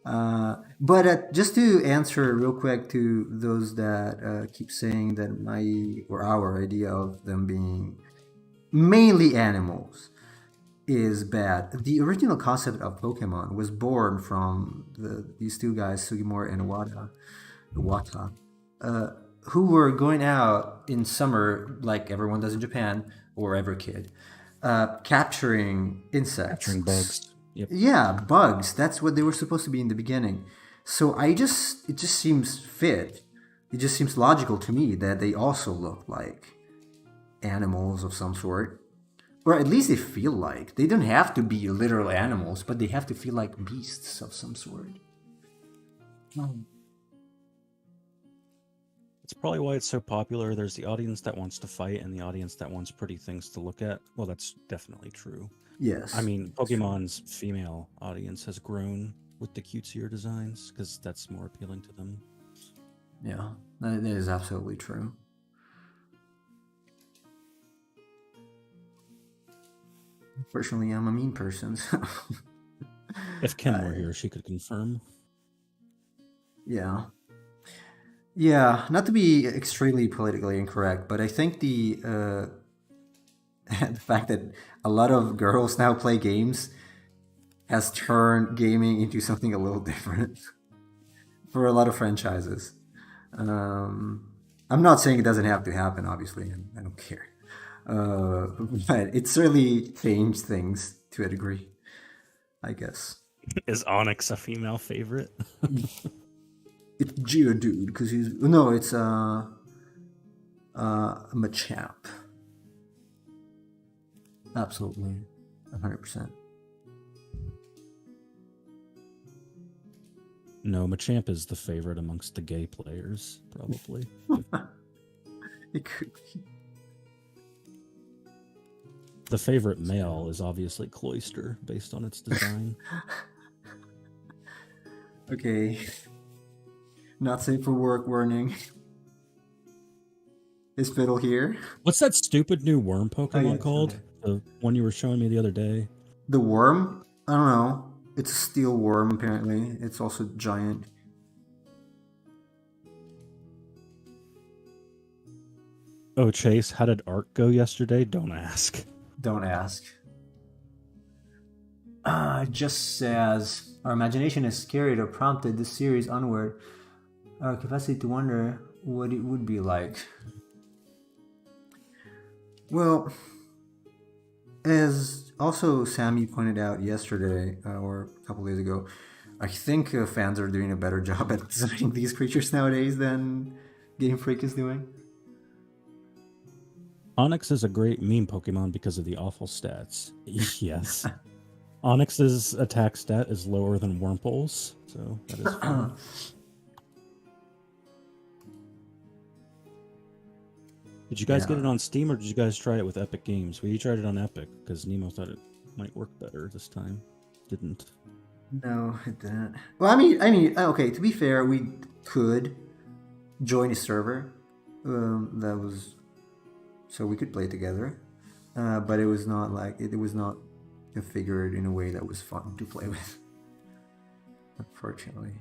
But just to answer real quick to those that keep saying that our idea of them being mainly animals is bad. The original concept of Pokemon was born from these two guys, Sugimura and Iwata, who were going out in summer, like everyone does in Japan, or every kid, capturing insects. Capturing bugs. Yep. Yeah, bugs. That's what they were supposed to be in the beginning. So it just seems fit. It just seems logical to me that they also look like animals of some sort. Or at least they feel like. They don't have to be literal animals, but they have to feel like beasts of some sort. It's probably why it's so popular. There's the audience that wants to fight and the audience that wants pretty things to look at. Well, that's definitely true. Yes. I mean, Pokemon's female audience has grown with the cutesier designs because that's more appealing to them. Yeah, that is absolutely true. Unfortunately, I'm a mean person. So. If Kim were here, she could confirm. Yeah. Yeah, not to be extremely politically incorrect, but I think the fact that a lot of girls now play games has turned gaming into something a little different for a lot of franchises. I'm not saying it doesn't have to happen, obviously, and I don't care. But it certainly changed things to a degree, I guess. Is Onyx a female favorite? It's Geodude because it's Machamp. Absolutely, 100%. No, Machamp is the favorite amongst the gay players, probably. It could be. The favorite male is obviously Cloyster, based on its design. Okay. Not safe for work warning. Is Fiddle here? What's that stupid new worm Pokemon called? Okay. The one you were showing me the other day? The worm? I don't know. It's a steel worm, apparently. It's also giant. Oh, Chase, how did Arc go yesterday? Don't ask. Don't ask. It just says, our imagination has carried or prompted this series onward. Our capacity to wonder what it would be like. Well, as also Sammy pointed out yesterday or a couple days ago, I think fans are doing a better job at designing these creatures nowadays than Game Freak is doing. Onyx is a great meme Pokemon because of the awful stats. Yes. Onyx's attack stat is lower than Wurmple's, so that is funny. Did you guys get it on Steam, or did you guys try it with Epic Games? We tried it on Epic because Nemo thought it might work better this time. Didn't. No, it didn't. Well, I mean, okay. To be fair, we could join a server. That was so we could play together, but it was not like it was not configured in a way that was fun to play with. Unfortunately.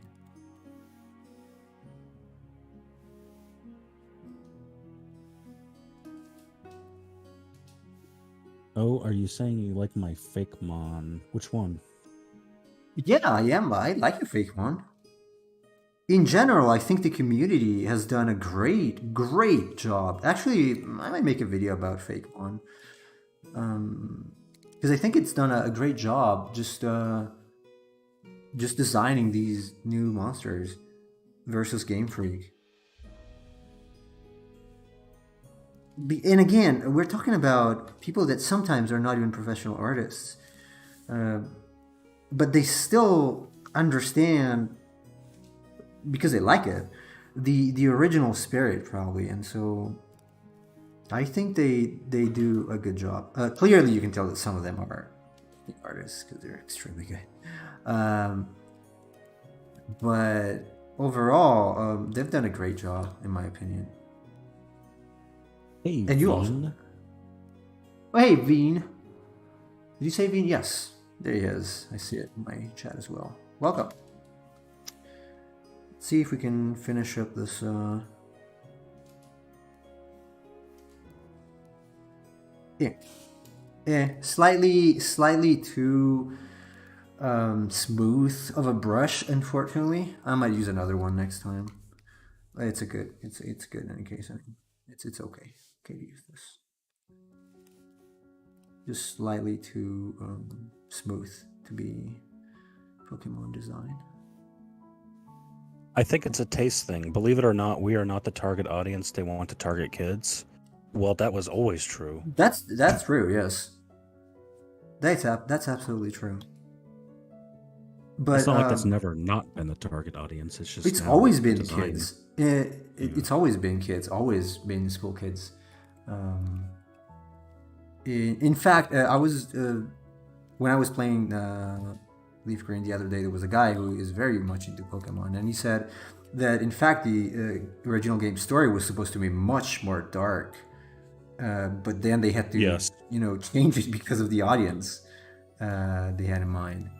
Oh, are you saying you like my Fakemon? Which one? Yeah, I am. I like your Fakemon. In general, I think the community has done a great job. Actually, I might make a video about Fakemon. Because I think it's done a great job just designing these new monsters versus Game Freak. And again, we're talking about people that sometimes are not even professional artists, but they still understand because they like it the original spirit probably, and so I think they do a good job. Clearly, you can tell that some of them are artists because they're extremely good, but overall, they've done a great job in my opinion. Hey, and you Veen. also. Oh, hey, Veen. Did you say Veen? Yes. There he is. I see it in my chat as well. Welcome. Let's see if we can finish up this. Slightly too smooth of a brush, unfortunately. I might use another one next time. It's good in any case. I mean, it's okay. Okay to use this. Just slightly too smooth to be Pokemon design. I think it's a taste thing. Believe it or not, we are not the target audience they want to target kids. Well, that was always true. That's true. Yes, that's absolutely true. But it's not like that's never not been the target audience. It's just it's always been kids. It's always been kids. Always been school kids. In fact, I was when I was playing Leaf Green the other day. There was a guy who is very much into Pokemon, and he said that in fact the original game story was supposed to be much more dark, but then they had to change it because of the audience they had in mind.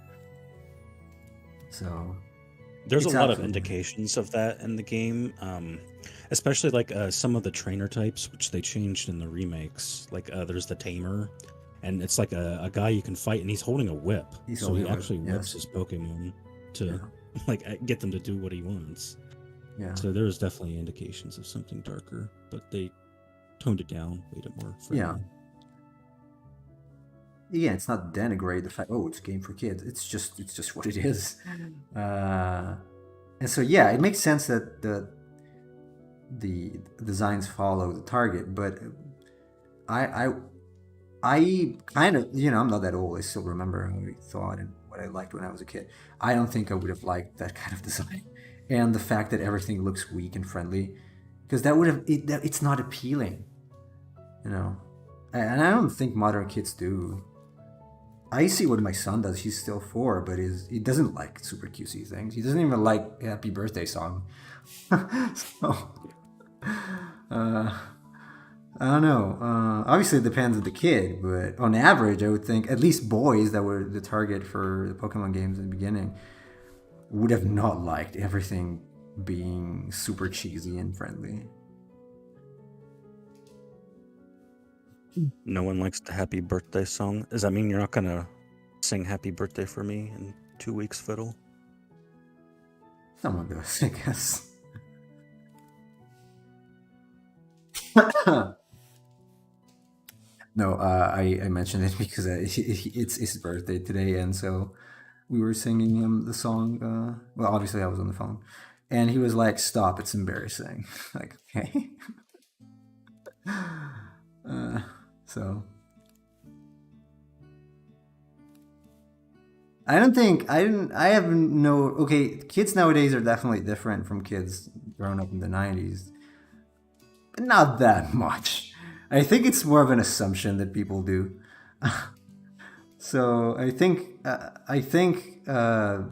So there's a lot of indications of that in the game, especially like some of the trainer types, which they changed in the remakes. Like there's the Tamer, and it's like a guy you can fight, and he's holding a whip. So he actually whips his Pokemon to like get them to do what he wants. Yeah. So there's definitely indications of something darker, but they toned it down, made it more friendly. Yeah. Yeah, it's not denigrate the fact. Oh, it's a game for kids. It's just what it is. And so yeah, it makes sense that the designs follow the target, but I kind of I'm not that old. I still remember how I thought and what I liked when I was a kid. I don't think I would have liked that kind of design, and the fact that everything looks weak and friendly, because that would have it's not appealing, and I don't think modern kids do. I see what my son does. He's still 4, but he doesn't like super cutesy things. He doesn't even like Happy Birthday song. So, I don't know. Obviously, it depends on the kid, but on average, I would think at least boys that were the target for the Pokemon games in the beginning would have not liked everything being super cheesy and friendly. No one likes the Happy Birthday song. Does that mean you're not gonna sing Happy Birthday for me in 2 weeks, Fiddle? Someone does, I guess. No, I mentioned it because it's his birthday today, and so we were singing him the song. Well, obviously I was on the phone, and he was like, "Stop! It's embarrassing." Like, okay. Uh, so I don't think I didn't. I have no. Okay, kids nowadays are definitely different from kids growing up in the '90s, but not that much. I think it's more of an assumption that people do. So I think the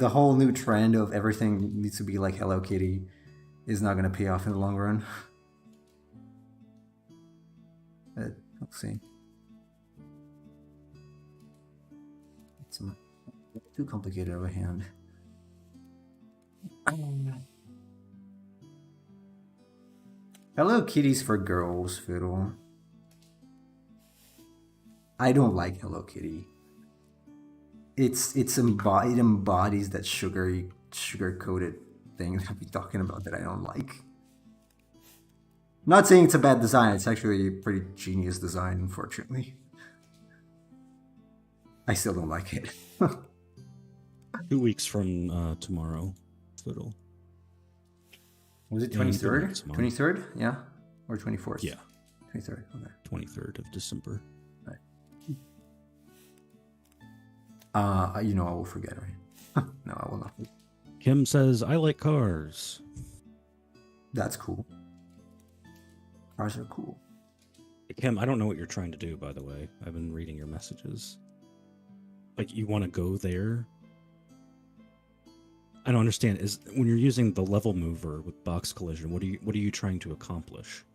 whole new trend of everything needs to be like Hello Kitty is not going to pay off in the long run. But we'll see. It's too complicated of a hand. Hello Kitty's for girls, Fiddle. I don't like Hello Kitty. It embodies that sugar coated thing that I've been talking about that I don't like. I'm not saying it's a bad design. It's actually a pretty genius design, unfortunately. I still don't like it. 2 weeks from tomorrow, Fiddle. Was it Yeah, 23rd? next month. 23rd? Yeah? Or 24th? Yeah, 23rd. Okay. 23rd of December. Right. You know I will forget, right? No, I will not. Kim says, I like cars. That's cool. Cars are cool. Kim, I don't know what you're trying to do, by the way. I've been reading your messages. Like, you want to go there? I don't understand. Is when you're using the level mover with box collision, what are you trying to accomplish?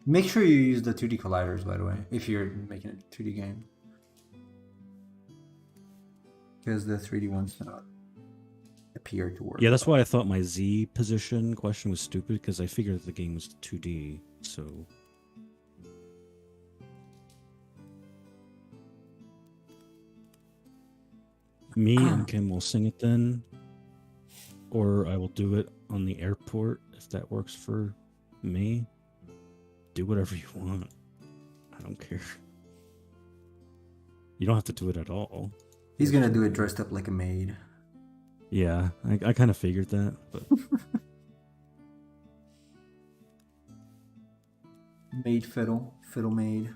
Make sure you use the 2D colliders, by the way, if you're making a 2D game. Because the 3D ones don't appear to work. Yeah, that's why I thought my Z position question was stupid, because I figured the game was 2D, so... Me and Kim will sing it then, or I will do it on the airport, if that works for me. Do whatever you want. I don't care. You don't have to do it at all. He's gonna do it dressed up like a maid. Yeah, I kind of figured that, but... Maid fiddle. Fiddle maid.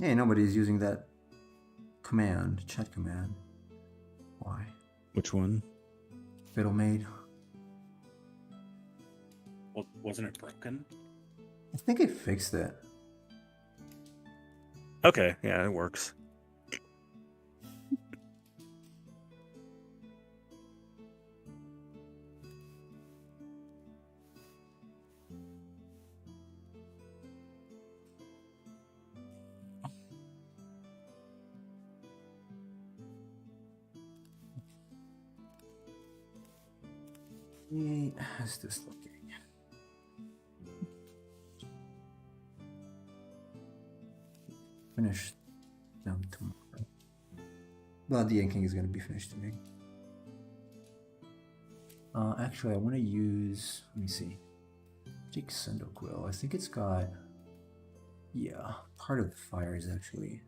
Hey, nobody's using that command. Chat command. Why? Which one? Fiddle maid. Well, wasn't it broken? I think it fixed it. Okay, yeah, it works. How's this looking? Finished down tomorrow. Well, the inking is going to be finished today. Actually, I want to use. Let me see. Jake Cyndaquil. I think it's got. Yeah, part of the fire is actually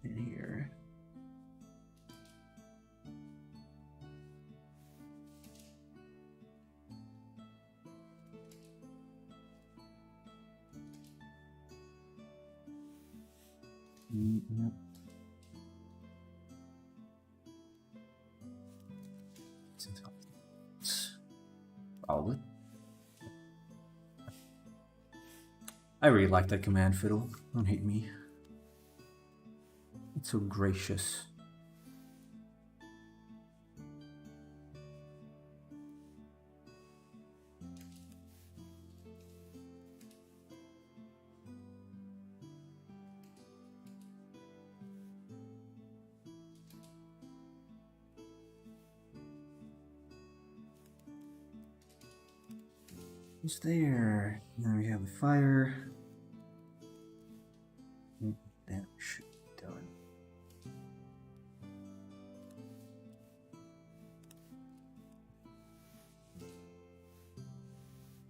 in here. Yep. Probably. I really like that command, Fiddle. Don't hate me. It's so gracious. Who's there? Now we have the fire. That should be done.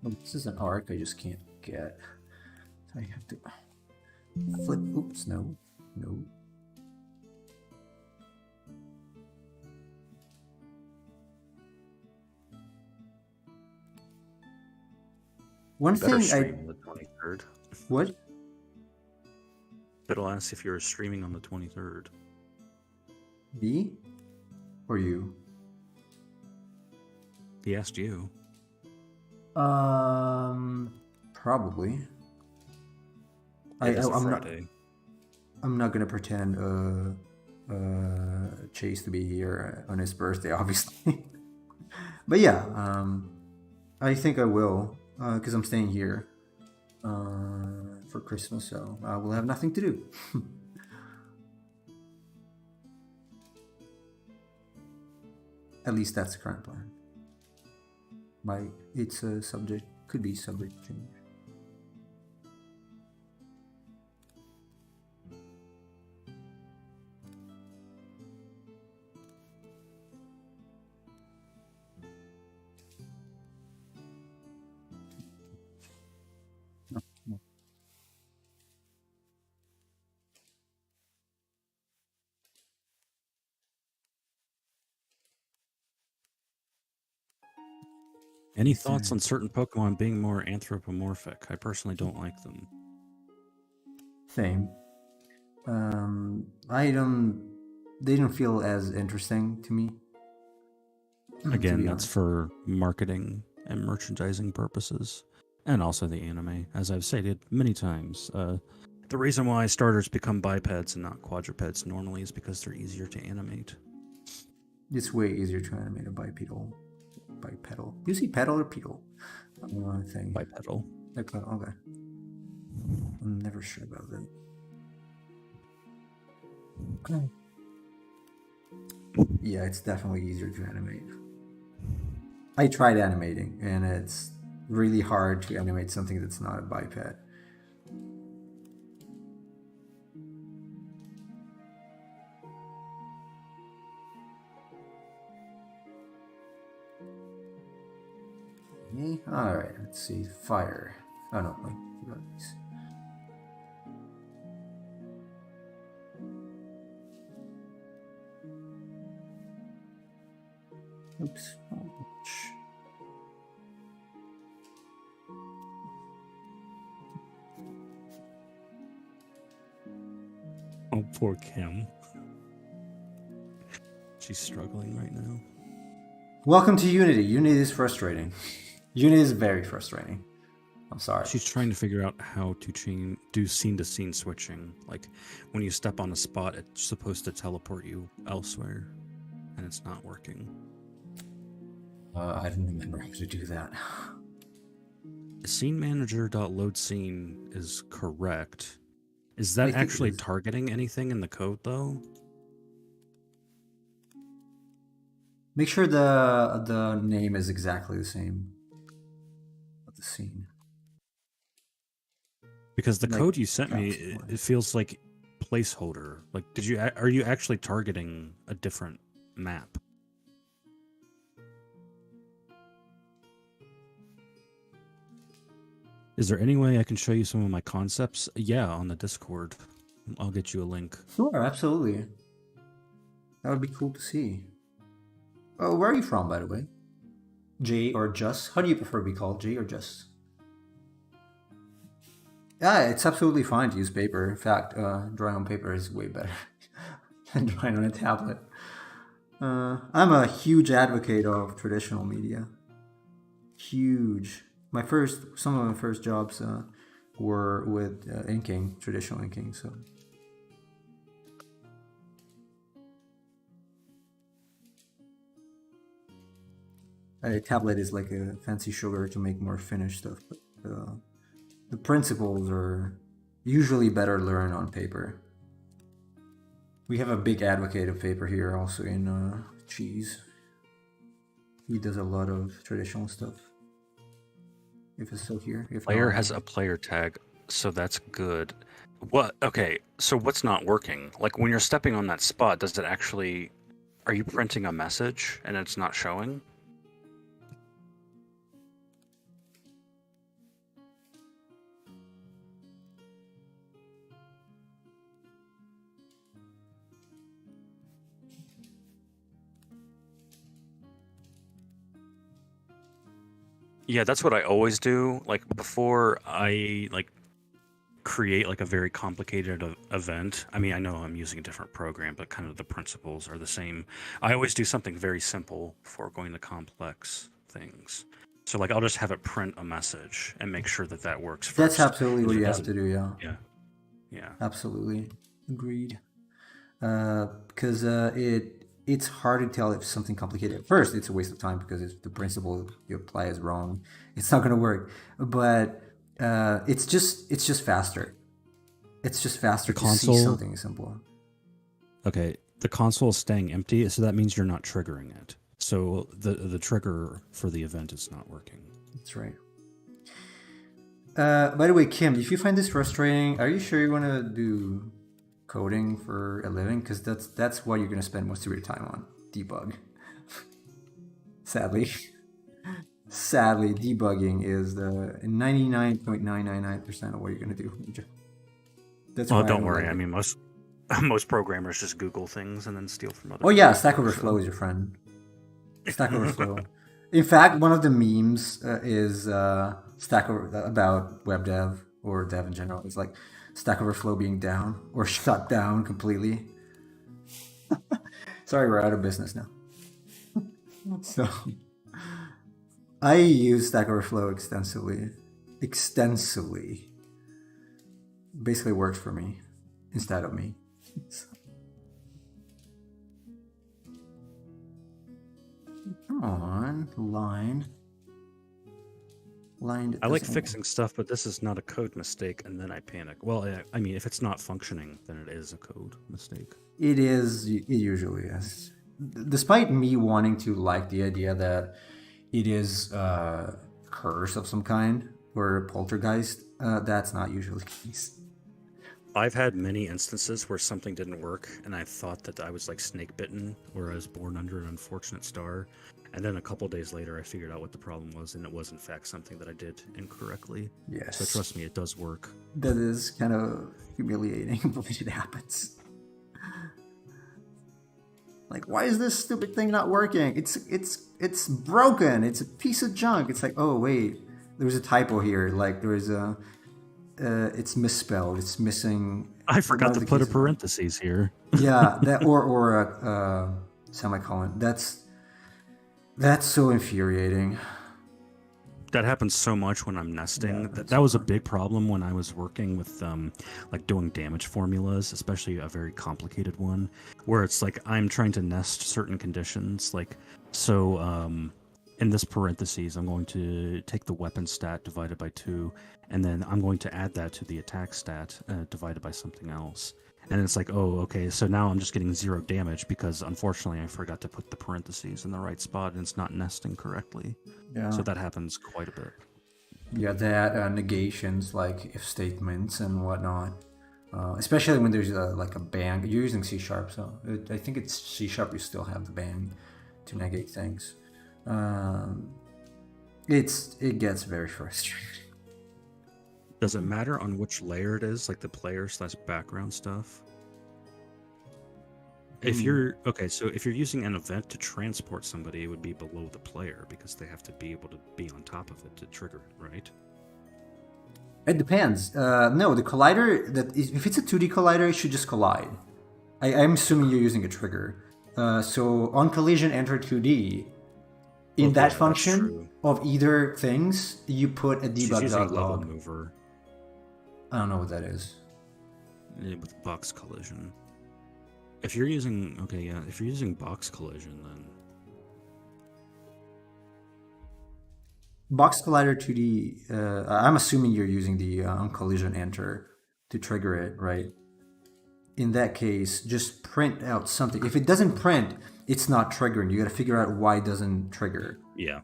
Oh, this is an arc I just can't get. So I have to flip. Oops, no. No. One You better thing stream on the 23rd. What? It'll ask if you're streaming on the 23rd. Me? Or you? He asked you. Probably. It is a I'm Friday. not gonna pretend Chase to be here on his birthday, obviously. But yeah, I think I will, because I'm staying here for Christmas, so I will have nothing to do. At least that's the current plan. It's a subject, could be subject change. Any thoughts on certain Pokemon being more anthropomorphic? I personally don't like them. Same. They don't feel as interesting to me. Again, that's for marketing and merchandising purposes, and also the anime. As I've stated many times, the reason why starters become bipeds and not quadrupeds normally is because they're easier to animate. It's way easier to animate a bipedal. You see pedal or pedal? Thing. Bipedal. Okay. I'm never sure about that. Okay. Yeah, it's definitely easier to animate. I tried animating, and it's really hard to animate something that's not a biped. Okay. All right, let's see. Fire. Oh no, wait. Oops. Oh, poor Kim. She's struggling right now. Welcome to Unity. Unity is frustrating. Unity is very frustrating. I'm sorry. She's trying to figure out how to do scene-to-scene switching. Like, when you step on a spot, it's supposed to teleport you elsewhere, and it's not working. I didn't remember how to do that. Scene manager.loadScene is correct. Is that actually targeting anything in the code, though? Make sure the name is exactly the same of the scene. Because the code you sent me, it feels like placeholder. Like, are you actually targeting a different map? Is there any way I can show you some of my concepts? Yeah, on the Discord. I'll get you a link. Sure, absolutely. That would be cool to see. Oh, where are you from, by the way? Jay or Just? How do you prefer to be called, Jay or Just? Yeah, it's absolutely fine to use paper. In fact, drawing on paper is way better than drawing on a tablet. I'm a huge advocate of traditional media. Huge. Some of my first jobs were with inking, traditional inking. So a tablet is like a fancy sugar to make more finished stuff, but the principles are usually better learned on paper. We have a big advocate of paper here, also in Cheese. He does a lot of traditional stuff. If it's still here. If player not, has a player tag, so that's good. What? Okay, so what's not working? Like, when you're stepping on that spot, does it actually... Are you printing a message and it's not showing? Yeah, that's what I always do. Like before I like create like a very complicated event. I mean, I know I'm using a different program, but kind of the principles are the same. I always do something very simple before going to complex things. So like I'll just have it print a message and make sure that that works That's first. absolutely And what if it you have doesn't, to do. Yeah, yeah, yeah. absolutely agreed. Because it's hard to tell if something complicated. At first, it's a waste of time because if the principle you apply is wrong, it's not going to work. But it's just faster. It's just faster The to see console, something simple. okay, the console is staying empty, so that means you're not triggering it. So the trigger for the event is not working. That's right. By the way, Kim, if you find this frustrating, are you sure you want to do coding for a living? Because that's what you're going to spend most of your time on. Debug. Sadly. Sadly, debugging is the 99.999% of what you're going to do. That's Well, why I don't don't worry. like I it. mean, most programmers just Google things and then steal from other Oh yeah, people. Stack Overflow is your friend. Stack Overflow. In fact, one of the memes is about web dev or dev in general. It's like Stack Overflow being down or shut down completely. Sorry, we're out of business now. So I use Stack Overflow extensively. Extensively. Basically works for me instead of me. Come on, line. I like fixing stuff, but this is not a code mistake, and then I panic. Well, I mean, if it's not functioning, then it is a code mistake. It is. It usually is. Despite me wanting to like the idea that it is a curse of some kind or a poltergeist, that's not usually the case. I've had many instances where something didn't work, and I thought that I was like snake bitten, or I was born under an unfortunate star. And then a couple days later, I figured out what the problem was, and it was in fact something that I did incorrectly. Yes. So trust me, it does work. That is kind of humiliating when it happens. Like, why is this stupid thing not working? It's broken. It's a piece of junk. It's like, oh wait, there's a typo here. Like there is a, it's misspelled. It's missing. I forgot to put a keys. parentheses here. Yeah, that or a semicolon. That's so infuriating. That happens so much when I'm nesting. Yeah, That was a big problem when I was working with like doing damage formulas, especially a very complicated one, where it's like I'm trying to nest certain conditions. Like, so in this parentheses, I'm going to take the weapon stat divided by 2, and then I'm going to add that to the attack stat divided by something else. And it's like, oh, okay, so now I'm just getting 0 damage because unfortunately I forgot to put the parentheses in the right spot and it's not nesting correctly. Yeah. So that happens quite a bit. Yeah, that negations like if statements and whatnot. Especially when there's like a bang. You're using C#, so I think it's C#. You still have the bang to negate things. It gets very frustrating. Does it matter on which layer it is, like the player/background stuff? If you're so if you're using an event to transport somebody, it would be below the player because they have to be able to be on top of it to trigger it, right? It depends. No, the collider if it's a 2D collider, it should just collide. I'm assuming you're using a trigger. So on collision enter 2D, in that function of either things, you put a debug.log. Mover. I don't know what that is. With box collision. If you're using if you're using box collision, then box collider 2D. I'm assuming you're using the on collision enter to trigger it, right? In that case, just print out something. If it doesn't print, it's not triggering. You got to figure out why it doesn't trigger. Yeah.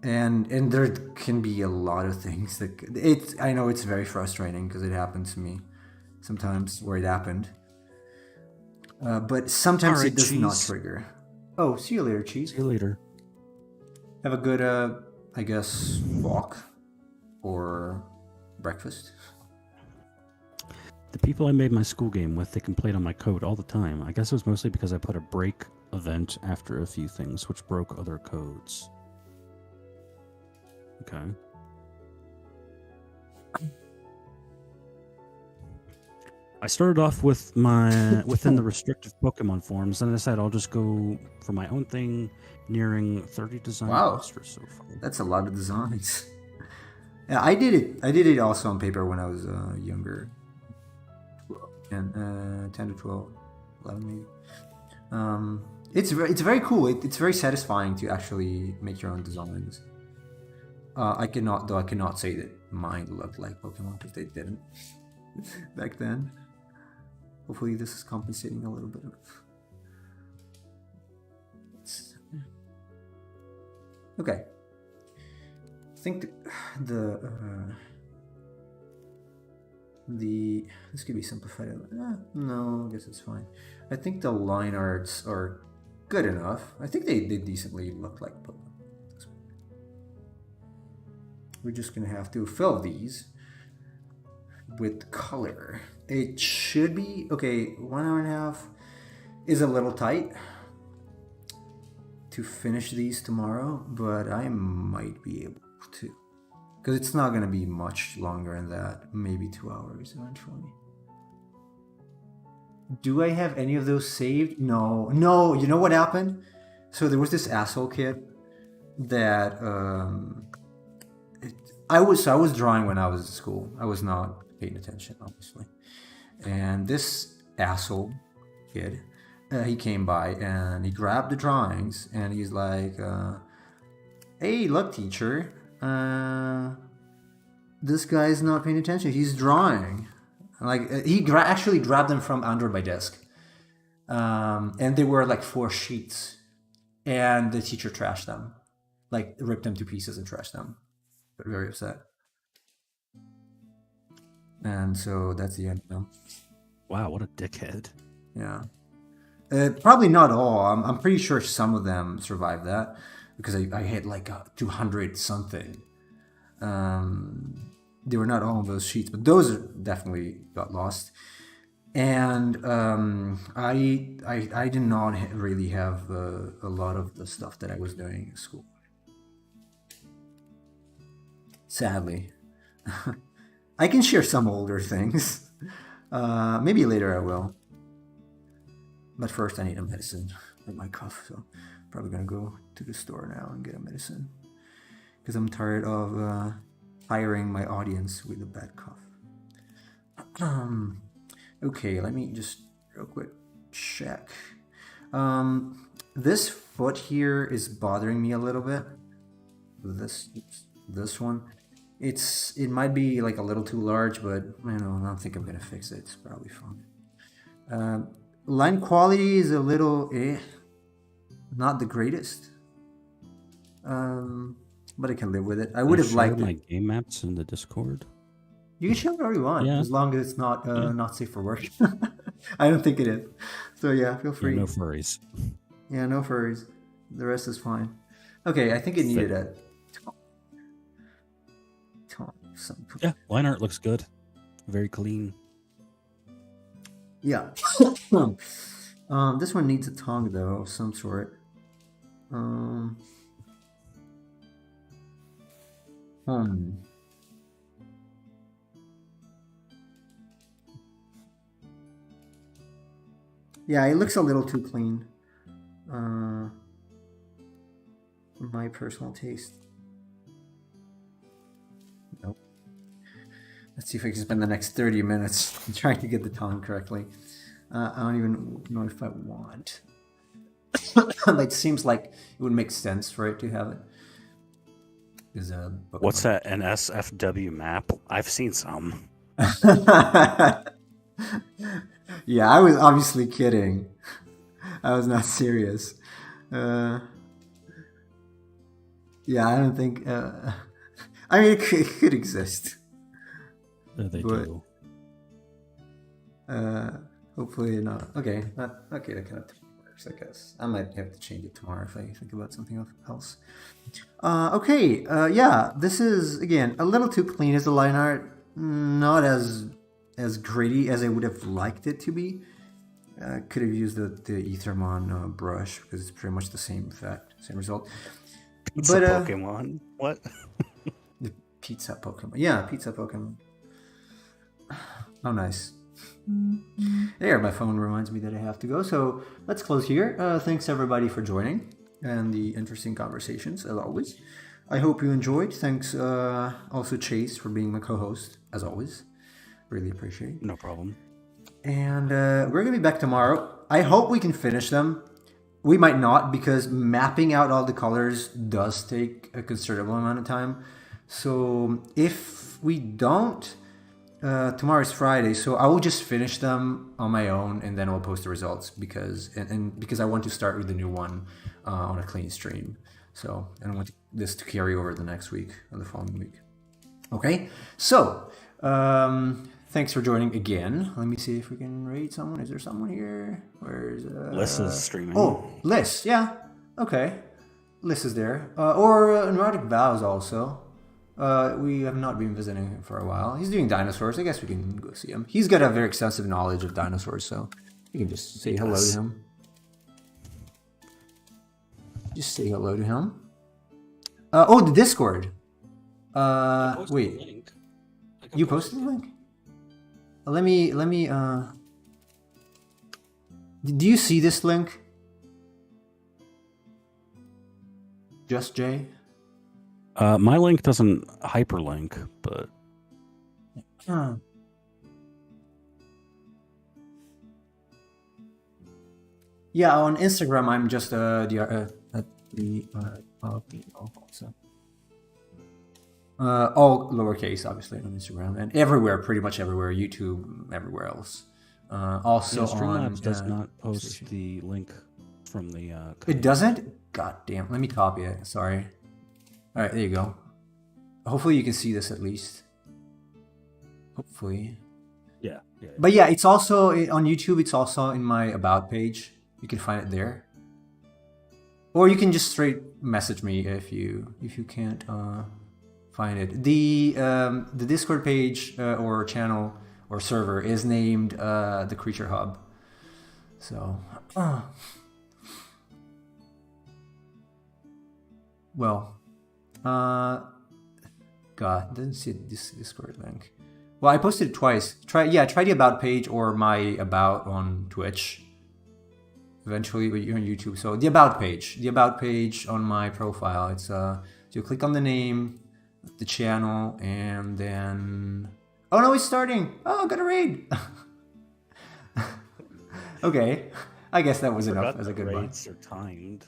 And there can be a lot of things that I know it's very frustrating because it happened to me sometimes where it happened. But sometimes it does not trigger. Oh, see you later, Cheese. See you later. Have a good, I guess, walk or breakfast. The people I made my school game with, they complain on my code all the time. I guess it was mostly because I put a break event after a few things, which broke other codes. Okay. I started off with my within the restrictive Pokemon forms, and I decided I'll just go for my own thing, nearing 30 design Wow. posters so far. That's a lot of designs. Yeah, I did it. I did it also on paper when I was younger, and 10 to 12, 11 maybe. It's very cool. It's very satisfying to actually make your own designs. I cannot say that mine looked like Pokemon because they didn't back then. Hopefully this is compensating a little bit. Okay. I think this could be simplified. No, I guess it's fine. I think the line arts are good enough. I think they decently look like Pokemon. We're just gonna have to fill these with color. It should be okay. 1 hour and a half is a little tight to finish these tomorrow, but I might be able to, because it's not gonna be much longer than that. Maybe 2 hours eventually. Do I have any of those saved? No. You know what happened? So there was this asshole kid that I was drawing when I was at school. I was not paying attention, obviously. And this asshole kid, he came by and he grabbed the drawings and he's like, "Hey, look, teacher, this guy's not paying attention. He's drawing." Like he actually grabbed them from under my desk, and they were like 4 sheets, and the teacher trashed them, like ripped them to pieces and trashed them. But very upset. And so that's the end of them. Wow, what a dickhead. Yeah. Probably not all. I'm pretty sure some of them survived that because I had like 200 something. They were not all on those sheets, but those definitely got lost. And I did not really have a lot of the stuff that I was doing in school. Sadly. I can share some older things. Maybe later I will. But first I need a medicine with my cough, so I'm probably gonna go to the store now and get a medicine. Because I'm tired of tiring my audience with a bad cough. Okay, let me just real quick check. This foot here is bothering me a little bit. This one. It might be like a little too large, but I don't think I'm gonna fix it. It's probably fine. Line quality is a little not the greatest. But I can live with it. I would have liked my it. game maps in the Discord. You can share whatever you want, as long as it's not not safe for work. I don't think it is. So yeah, feel free. Yeah, no furries. Yeah, no furries. The rest is fine. Okay, I think it needed a Yeah, line art looks good. Very clean. Yeah. This one needs a tongue though, of some sort. Yeah, it looks a little too clean. For my personal taste. Nope. Let's see if I can spend the next 30 minutes trying to get the tongue correctly. I don't even know if I want. It seems like it would make sense for it to have it. What's that NSFW map? I've seen some. Yeah, I was obviously kidding. I was not serious. Yeah, I don't think... I mean, it could exist. They do. Hopefully not. Okay, that kind of works, I guess. I might have to change it tomorrow if I think about something else. Okay, yeah, this is, again, a little too clean as a line art. Not as gritty as I would have liked it to be. Could have used the Ethermon brush because it's pretty much the same effect, same result. It's a Pokemon. What? Pizza Pokemon. Yeah, pizza Pokemon. Oh, nice. There, my phone reminds me that I have to go. So let's close here. Thanks everybody for joining and the interesting conversations as always. I hope you enjoyed. Thanks also Chase for being my co-host as always. Really appreciate it. No problem. And we're gonna be back tomorrow. I hope we can finish them. We might not because mapping out all the colors does take a considerable amount of time. So if we don't, tomorrow is Friday, so I will just finish them on my own and then I'll post the results because because I want to start with the new one on a clean stream. So I don't want this to carry over the next week or the following week. Okay, so thanks for joining again. Let me see if we can rate someone. Is there someone here? Where's Liz is streaming. Oh, Liz. Yeah. Okay. Liz is there. Or Neurotic Vows also. We have not been visiting him for a while. He's doing dinosaurs. I guess we can go see him. He's got a very extensive knowledge of dinosaurs, so you can just say hello to him. Just say hello to him. Oh, the Discord. Wait. You posted the link? Let me. Do you see this link? Just Jay? My link doesn't hyperlink, but yeah, on Instagram I'm just so. All lowercase, obviously, on Instagram and everywhere, pretty much everywhere, YouTube, everywhere else. Also Streamlabs on does not post the link from the. It doesn't? God damn! Let me copy it. Sorry. All right, there you go. Hopefully you can see this at least. Hopefully. Yeah. But yeah, it's also on YouTube. It's also in my about page. You can find it there. Or you can just straight message me if you can't find it. The Discord page or channel or server is named the Creature Hub. So. Well. God, didn't see this Discord link. Well, I posted it twice. Try the about page or my about on Twitch. Eventually, but you're on YouTube. So the about page on my profile. It's you click on the name, the channel, and then oh no, it's starting. Oh, got a raid. Okay, I guess that was enough as a goodbye. Raids are timed.